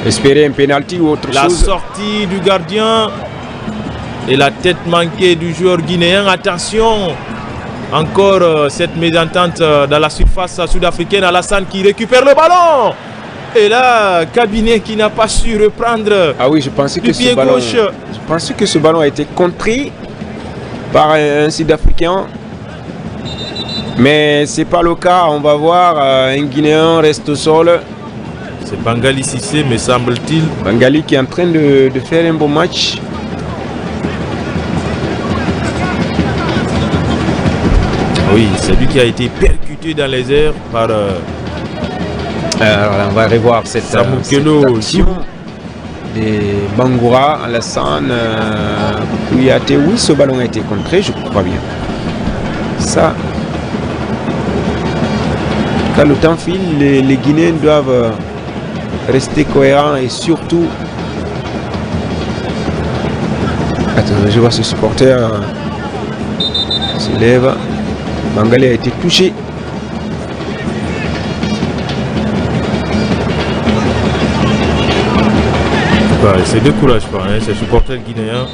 espérer un penalty ou autre chose. La sortie du gardien et la tête manquée du joueur guinéen. Attention, encore cette mésentente dans la surface sud-africaine. Alassane qui récupère le ballon. Et là, Cabinet qui n'a pas su reprendre. Ah oui, je pensais que ce ballon, je pensais que ce ballon a été contré par un Sud-Africain. Mais c'est pas le cas. On va voir. Un Guinéen reste au sol. C'est Bangali Cissé, me semble-t-il. Bangali qui est en train de faire un bon match. Oui, c'est lui qui a été percuté dans les airs par... Alors on va revoir cette action. Bangoura, Alassane, Kouyaté. Oui, ce ballon a été contré, je crois bien. Ça, quand le temps file, les Guinéens doivent rester cohérents et surtout... Attends, je vois ce supporter se lève. Bangalé a été touché. C'est décourage pas, hein, ces supporters guinéens.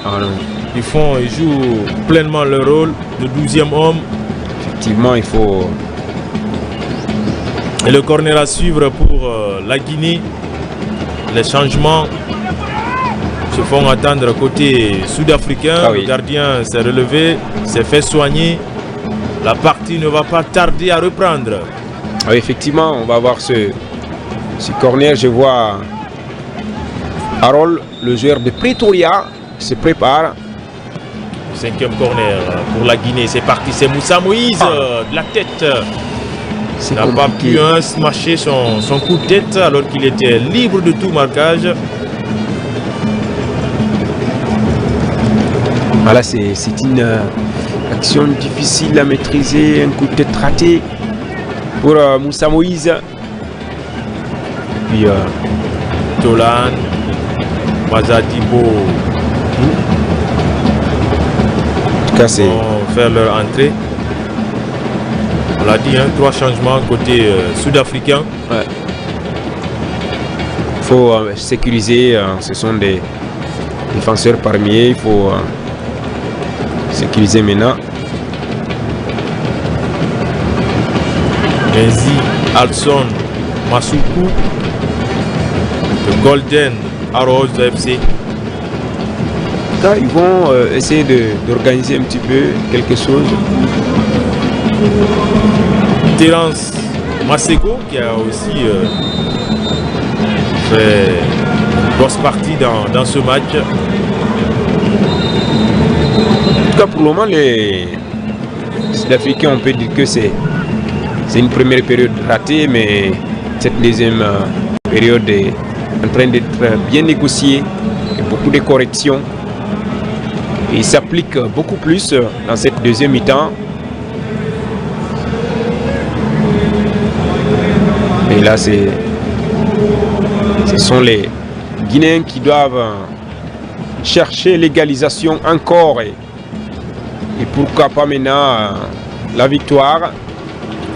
Ils jouent pleinement leur rôle de 12e homme. Effectivement, il faut... Et le corner à suivre pour la Guinée. Les changements se font attendre côté sud-africain. Ah oui. Le gardien s'est relevé, s'est fait soigner. La partie ne va pas tarder à reprendre. Ah oui, effectivement, on va voir ce corner. Je vois Harold, le joueur de Pretoria, se prépare. 5e corner pour la Guinée. C'est parti, c'est Moussa Moïse de la tête. Il n'a pas pu smasher son coup de tête alors qu'il était libre de tout marquage. Voilà, c'est une action difficile à maîtriser. Un coup de tête raté pour Moussa Moïse. Puis Tolan, Mazadibo. En tout cas, c'est... vont faire leur entrée. On l'a dit, 3 changements côté sud-africain. Ouais. Il faut sécuriser. Ce sont des défenseurs parmi. Il faut sécuriser maintenant. Benzi, Alson, Masuku, de Golden Arrows FC. Là, ils vont essayer d'organiser un petit peu quelque chose. Terence Maseko qui a aussi fait une grosse partie dans ce match. En tout cas, pour le moment, les Sud-Africains, on peut dire que c'est une première période ratée, mais cette deuxième période est en train d'être bien négociée, et beaucoup de corrections. Et il s'applique beaucoup plus dans cette deuxième mi-temps. Et là, ce sont les Guinéens qui doivent chercher l'égalisation encore. Et pourquoi pas maintenant la victoire.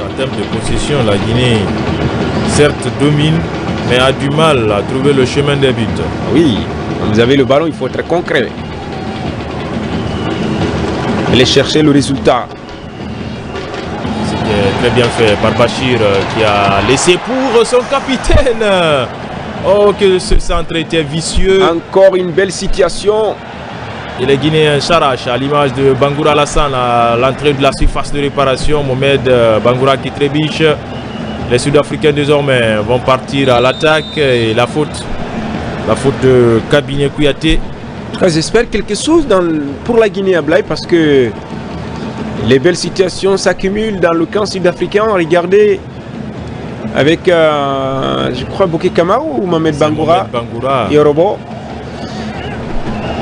En termes de possession, la Guinée, certes, domine, mais a du mal à trouver le chemin des buts. Oui, quand vous avez le ballon, il faut être concret. Aller chercher le résultat. Très bien fait par Bachir qui a laissé pour son capitaine. Oh, que ce centre était vicieux. Encore une belle situation. Et les Guinéens s'arrachent à l'image de Bangoura Alassane à l'entrée de la surface de réparation. Mohamed Bangoura qui trébiche. Les Sud-Africains désormais vont partir à l'attaque. Et la faute de Kabiné Kouyaté. J'espère quelque chose pour la Guinée à Blaye parce que les belles situations s'accumulent dans le camp sud-africain. Regardez avec, je crois, Bouké Kamara ou Mohamed Bangoura et Orobo.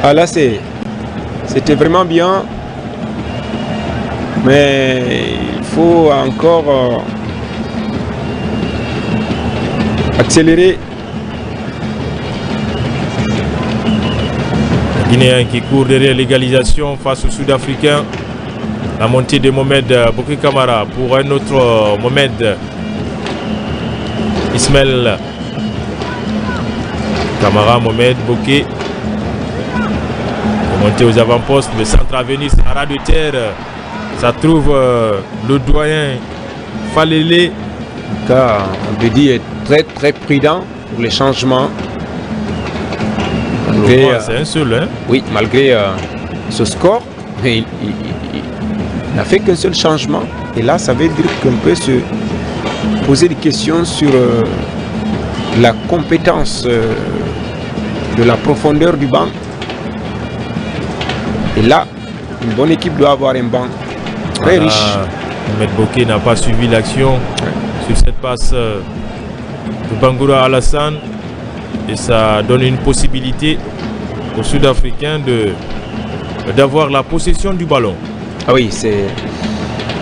Ah là, c'était vraiment bien. Mais il faut encore accélérer. Les Guinéens qui courent derrière l'égalisation face aux Sud-Africains. La montée de Mohamed Bouké Kamara pour un autre Mohamed Ismaël Kamara, Mohamed Bouké. Monter aux avant-postes, le centre à venir, c'est à ras de terre. Ça trouve le doyen Falele. Car on peut dire être très très prudent pour les changements. C'est un seul, hein? Oui, malgré ce score, mais il n'a fait qu'un seul changement. Et là, ça veut dire qu'on peut se poser des questions sur la compétence de la profondeur du banc. Et là, une bonne équipe doit avoir un banc très riche. Mohamed Bouké n'a pas suivi l'action sur cette passe de Bangoura Alassane. et ça donne une possibilité aux Sud-Africains d'avoir la possession du ballon. Ah oui, c'est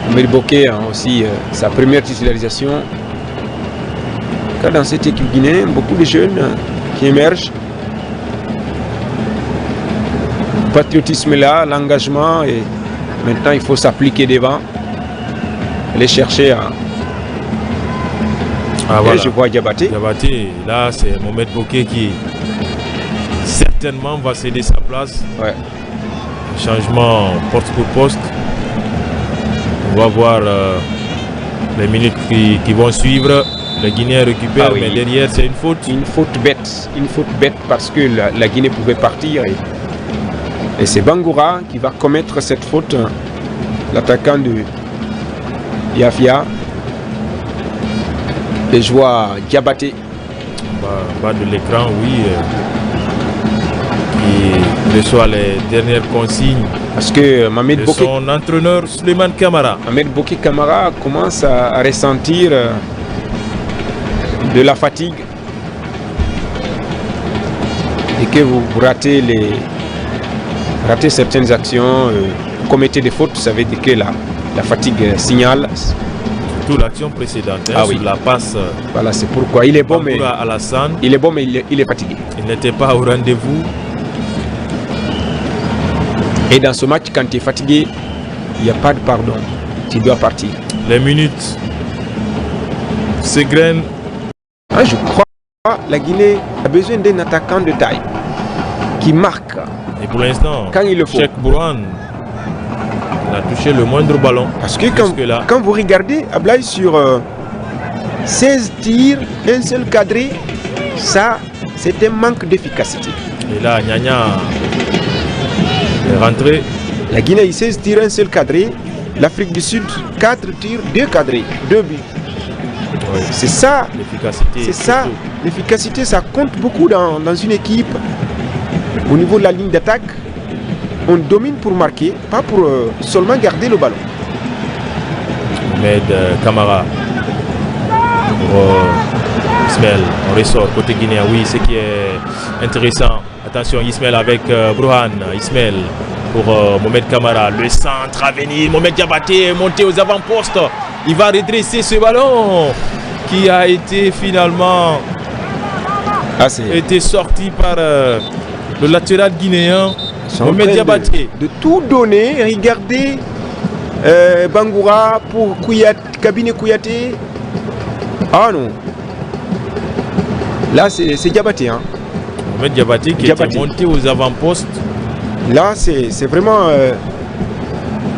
Mohamed Bokeh aussi sa première titularisation. Car dans cette équipe guinéenne, beaucoup de jeunes qui émergent. Le patriotisme est là, l'engagement, et maintenant il faut s'appliquer devant, aller chercher à... Ah, voilà. Et je vois Diabaté. Diabaté, là c'est Mohamed Bokeh qui certainement va céder sa place. Ouais. Changement poste pour poste. On va voir les minutes qui vont suivre. Le Guinéen récupère, mais derrière c'est une faute. Une faute bête parce que la Guinée pouvait partir. Et c'est Bangoura qui va commettre cette faute. L'attaquant de Yafia. Et je vois Diabaté. Bas de l'écran, oui. Qui reçoit les dernières consignes. Parce que Mohamed Bokeh, son entraîneur Souleymane Camara. Mohamed Bokeh Camara commence à ressentir de la fatigue. Et que vous ratez certaines actions, commettez des fautes, ça veut dire que la fatigue signale. Surtout l'action précédente, sur la passe. Voilà, c'est pourquoi il est bon, mais Alassane, il est bon, mais il est fatigué. Il n'était pas au rendez-vous. Et dans ce match, quand tu es fatigué, il n'y a pas de pardon. Tu dois partir. Les minutes s'égrènent. Je crois que la Guinée a besoin d'un attaquant de taille qui marque. Et pour l'instant, quand il le faut. Cheikh Brouhan a touché le moindre ballon. Parce que quand vous regardez Ablaye sur 16 tirs, un seul cadré, ça c'est un manque d'efficacité. Et là, Nyanya est rentré. La Guinée a eu 16 tirs, un seul cadré. L'Afrique du Sud, 4 tirs, 2 cadrés, 2 buts. Oui. C'est ça l'efficacité. C'est ça. L'efficacité, ça compte beaucoup dans une équipe. Au niveau de la ligne d'attaque, on domine pour marquer, pas pour seulement garder le ballon. Mohamed Camara pour Ismaël. On ressort côté guinéen. Oui, ce qui est intéressant. Attention, Ismaël avec Brouhan. Ismaël pour Mohamed Camara. Le centre à venir. Mohamed Diabaté est monté aux avant-postes. Il va redresser ce ballon qui a été finalement sorti par le latéral guinéen Mohamed Diabaté. De tout donner, regardez Bangoura pour Kabiné Kouyaté. Ah non. Là c'est Diabaté. Hein. Mohamed Diabaté qui était monté aux avant-postes. Là c'est vraiment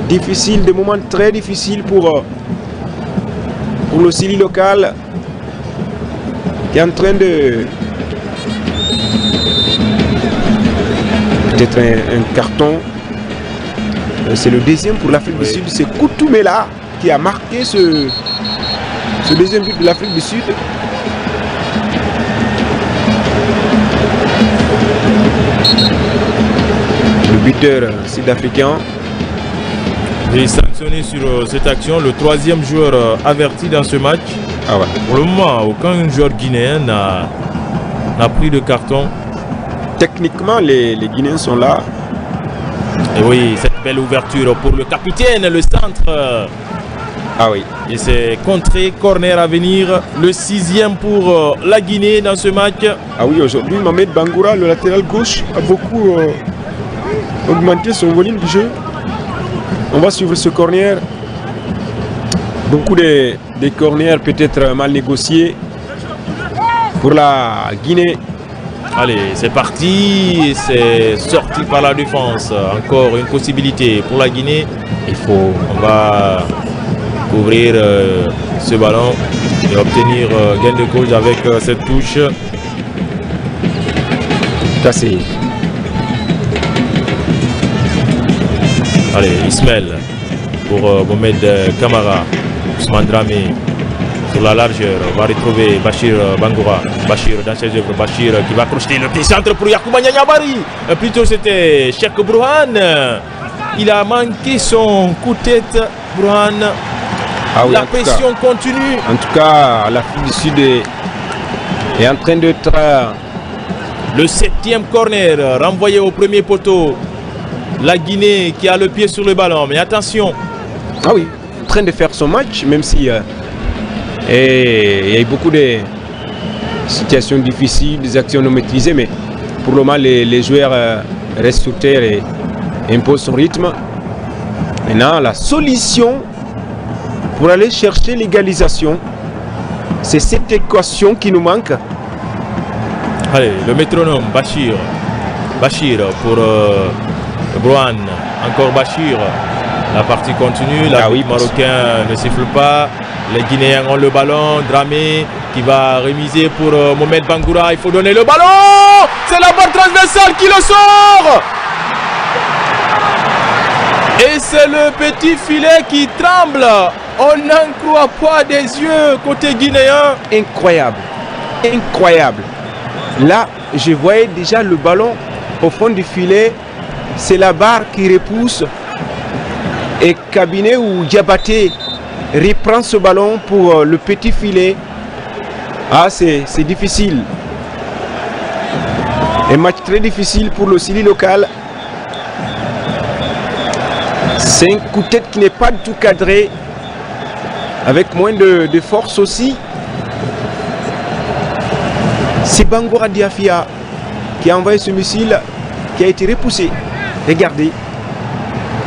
difficile, des moments très difficiles pour le Sili local qui est en train de peut-être un carton. C'est le deuxième pour l'Afrique du Sud. C'est Koutoumela qui a marqué ce deuxième but de l'Afrique du Sud. Le buteur sud-africain. Et sanctionné sur cette action, le troisième joueur averti dans ce match. Ah ouais. Pour le moment, aucun joueur guinéen n'a pris de carton. Techniquement, les Guinéens sont là. Et oui, cette belle ouverture pour le capitaine, le centre. Ah oui. Et c'est contré, corner à venir. Le 6e pour la Guinée dans ce match. Ah oui, aujourd'hui, Mohamed Bangoura, le latéral gauche, a beaucoup augmenté son volume du jeu. On va suivre ce corner. Beaucoup de corners peut-être mal négociés pour la Guinée. Allez, c'est parti. C'est sorti par la défense. Encore une possibilité pour la Guinée. On va couvrir ce ballon et obtenir gain de cause avec cette touche. Cassé. Allez, Ismaël pour Mohamed Camara. Ousmane Dramé sur la largeur. On va retrouver Bachir Bangoura. Bachir dans ses œuvres. Bachir qui va crocheter le petit centre pour Yacouba Nyanyabari. Plutôt c'était Cheikh Brouhan. Il a manqué son coup de tête. Brouhan. Ah oui, la pression continue. En tout cas, l'Afrique du Sud est en train d'être Le 7e corner renvoyé au premier poteau. La Guinée qui a le pied sur le ballon. Mais attention. Ah oui, en train de faire son match, même si il y a eu beaucoup de situations difficiles, des actions non maîtrisées, mais pour le moment, les joueurs restent sur terre et imposent son rythme. Maintenant, la solution pour aller chercher l'égalisation, c'est cette équation qui nous manque. Allez, le métronome, Bachir. Bachir pour Brouhan. Encore Bachir. La partie continue. Le Marocain ne siffle pas. Les Guinéens ont le ballon. Dramé qui va remiser pour Mohamed Bangoura. Il faut donner le ballon. C'est la barre transversale qui le sort. Et c'est le petit filet qui tremble. On n'en croit pas des yeux côté guinéen. Incroyable. Incroyable. Là, je voyais déjà le ballon au fond du filet. C'est la barre qui repousse. Et Cabinet ou Diabaté reprend ce ballon pour le petit filet. Ah, c'est difficile. Un match très difficile pour le Sili local. C'est un coup de tête qui n'est pas du tout cadré. Avec moins de force aussi. C'est Bangoura Diafia qui a envoyé ce missile qui a été repoussé. Regardez.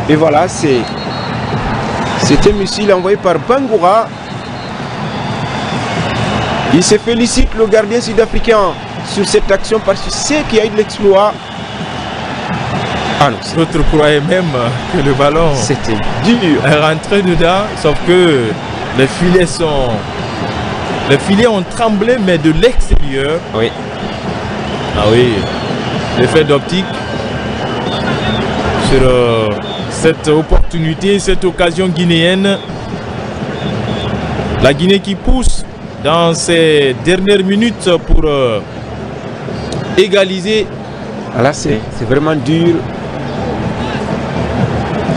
Et voilà, c'est un missile envoyé par Bangoura. Il se félicite le gardien sud-africain sur cette action parce qu'il sait qu'il y a eu de l'exploit. Ah non, l'autre croyait même que le ballon c'était dur. Est rentré dedans, sauf que les filets ont tremblé, mais de l'extérieur. Oui. Ah oui, l'effet d'optique sur cette opportunité, cette occasion guinéenne. La Guinée qui pousse dans ces dernières minutes pour égaliser. Là, c'est vraiment dur.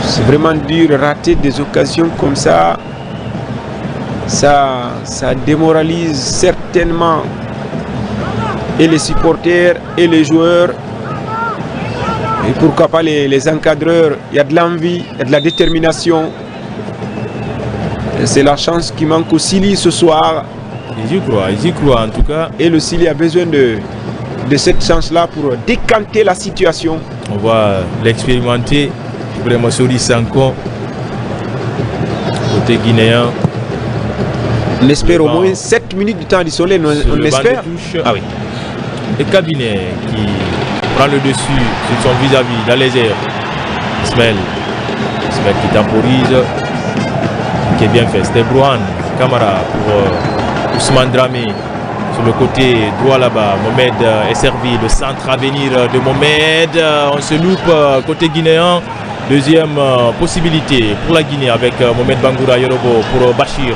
C'est vraiment dur de rater des occasions comme ça. Ça démoralise certainement et les supporters et les joueurs. Et pourquoi pas les encadreurs. Il y a de l'envie, il y a de la détermination. C'est la chance qui manque au Sili ce soir. Ils y croient en tout cas. Et le Sili a besoin de cette chance-là pour décanter la situation. On va l'expérimenter. Vraiment Sori Sanko, côté guinéen. On espère au moins 7 minutes de temps additionnel. On espère. Ah oui. Et Cabinet qui prend le dessus sur son vis-à-vis dans les airs. Ismaël qui temporise. Qui est bien fait. C'était Brouhan Camara pour Ousmane Dramé. Sur le côté droit là-bas, Mohamed est servi. Le centre à venir de Mohamed. On se loupe côté guinéen. Deuxième possibilité pour la Guinée avec Mohamed Bangoura Yorobo pour Bachir.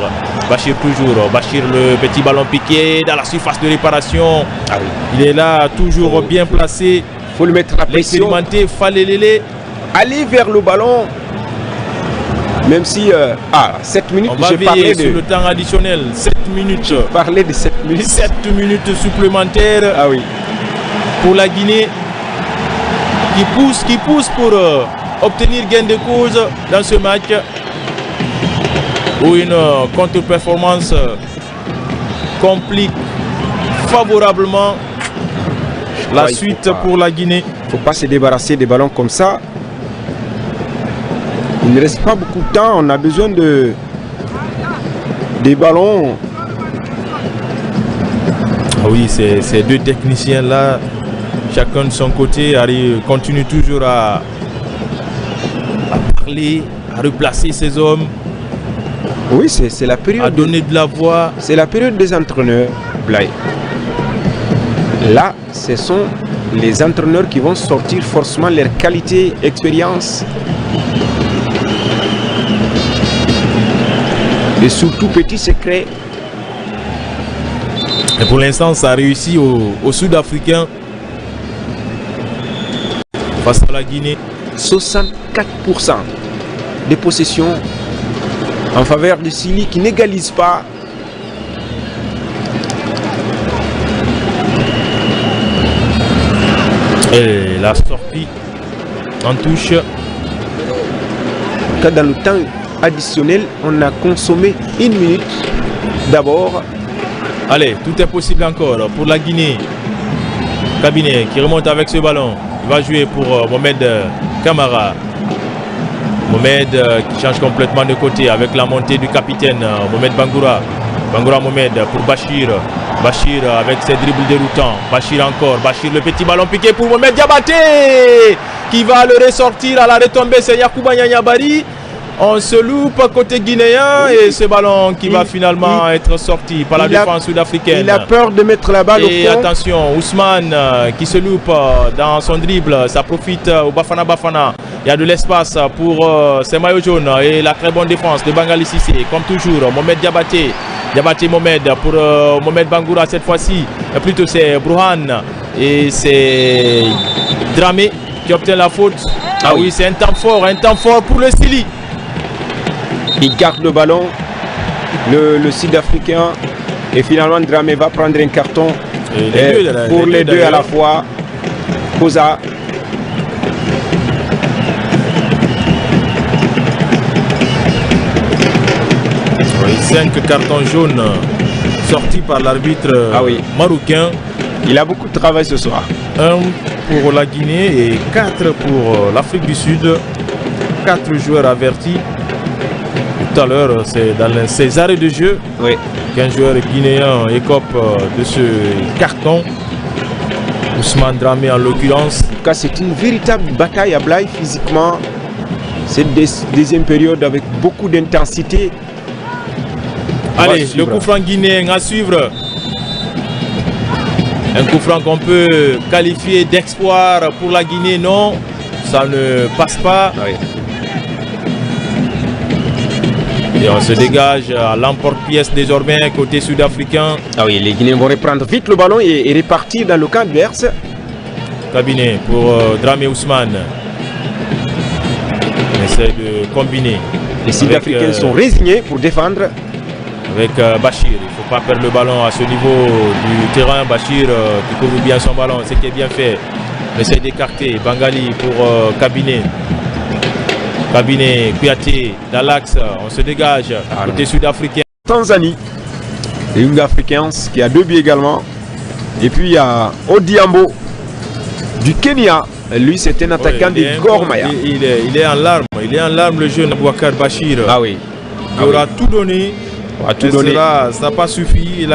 Bachir toujours. Bachir le petit ballon piqué dans la surface de réparation. Ah oui. Il est là toujours bien placé. Il faut le mettre à pression. L'expérimenté Falelele. Aller vers le ballon. Même si 7 minutes, on va veiller sur le temps additionnel. 7 minutes. Parler de 7 minutes. 7 minutes supplémentaires. Ah oui. Pour la Guinée qui pousse pour obtenir gain de cause dans ce match où une contre-performance complique favorablement la suite pour la Guinée. Il ne faut pas se débarrasser des ballons comme ça. Il ne reste pas beaucoup de temps. On a besoin des ballons. Ah oui, ces deux techniciens-là, chacun de son côté, continue toujours à parler, à replacer ses hommes. Oui, c'est la période. À donner de la voix. C'est la période des entraîneurs, Blay. Là, ce sont les entraîneurs qui vont sortir forcément leur qualité, expérience. Et surtout, petit secret. Et pour l'instant, ça a réussi aux Sud-Africains face à la Guinée. 64% de possession en faveur de Sili qui n'égalise pas. Et la sortie en touche. Dans le temps additionnel, on a consommé 1 minute d'abord. Allez, tout est possible encore pour la Guinée. Cabinet qui remonte avec ce ballon. Il va jouer pour Mohamed Kamara. Mohamed qui change complètement de côté avec la montée du capitaine Mohamed Bangoura. Bangoura Mohamed pour Bachir. Bachir avec ses dribbles déroutants. Bachir encore. Bachir, le petit ballon piqué pour Mohamed Diabaté qui va le ressortir à la retombée. C'est Yacouba Nyanyabari. On se loupe côté guinéen et ce ballon qui va finalement être sorti par la défense sud-africaine. Il a peur de mettre la balle au fond. Et attention, Ousmane qui se loupe dans son dribble. Ça profite au Bafana Bafana. Il y a de l'espace pour ses maillots jaunes et la très bonne défense de Bangali Sissé. Comme toujours, Mohamed Diabaté. Diabaté Mohamed pour Mohamed Bangoura cette fois-ci. Plutôt c'est Brouhan et c'est Dramé qui obtient la faute. Ah oui, c'est un temps fort pour le Sili. Il garde le ballon, le Sud-Africain, et finalement Dramé va prendre un carton pour les deux à la fois. Koza. Oui, 5 cartons jaunes sortis par l'arbitre marocain. Il a beaucoup de travail ce soir. 1 pour la Guinée et 4 pour l'Afrique du Sud. 4 joueurs avertis. Tout à l'heure, c'est dans ces arrêts de jeu qu'un joueur guinéen écope de ce carton. Ousmane Dramé en l'occurrence. En tout cas, c'est une véritable bataille à Blaye physiquement. Cette deuxième période avec beaucoup d'intensité. Allez, le coup franc guinéen à suivre. Un coup franc qu'on peut qualifier d'exploit pour la Guinée, non, ça ne passe pas. Et on se dégage à l'emporte-pièce désormais côté sud-africain. Ah oui, les Guinéens vont reprendre vite le ballon et repartir dans le camp adverse. Cabinet pour Dramé Ousmane. On essaie de combiner. Les Sud-Africains sont résignés pour défendre. Avec Bachir, il ne faut pas perdre le ballon à ce niveau du terrain. Bachir qui couvre bien son ballon, c'est qui est bien fait. On essaie d'écarter Bangali pour Cabinet. Cabinet, Kouyaté, dans l'axe, on se dégage côté sud-africain. Tanzanie, les Young Africans qui a 2 buts également. Et puis il y a Odiambo du Kenya. Lui, c'est un attaquant de Gor Mahia. Il est en larmes. Il est en larmes, le jeune Boubacar Bachir. Ah oui. Il aura tout donné. Ça n'a pas suffi.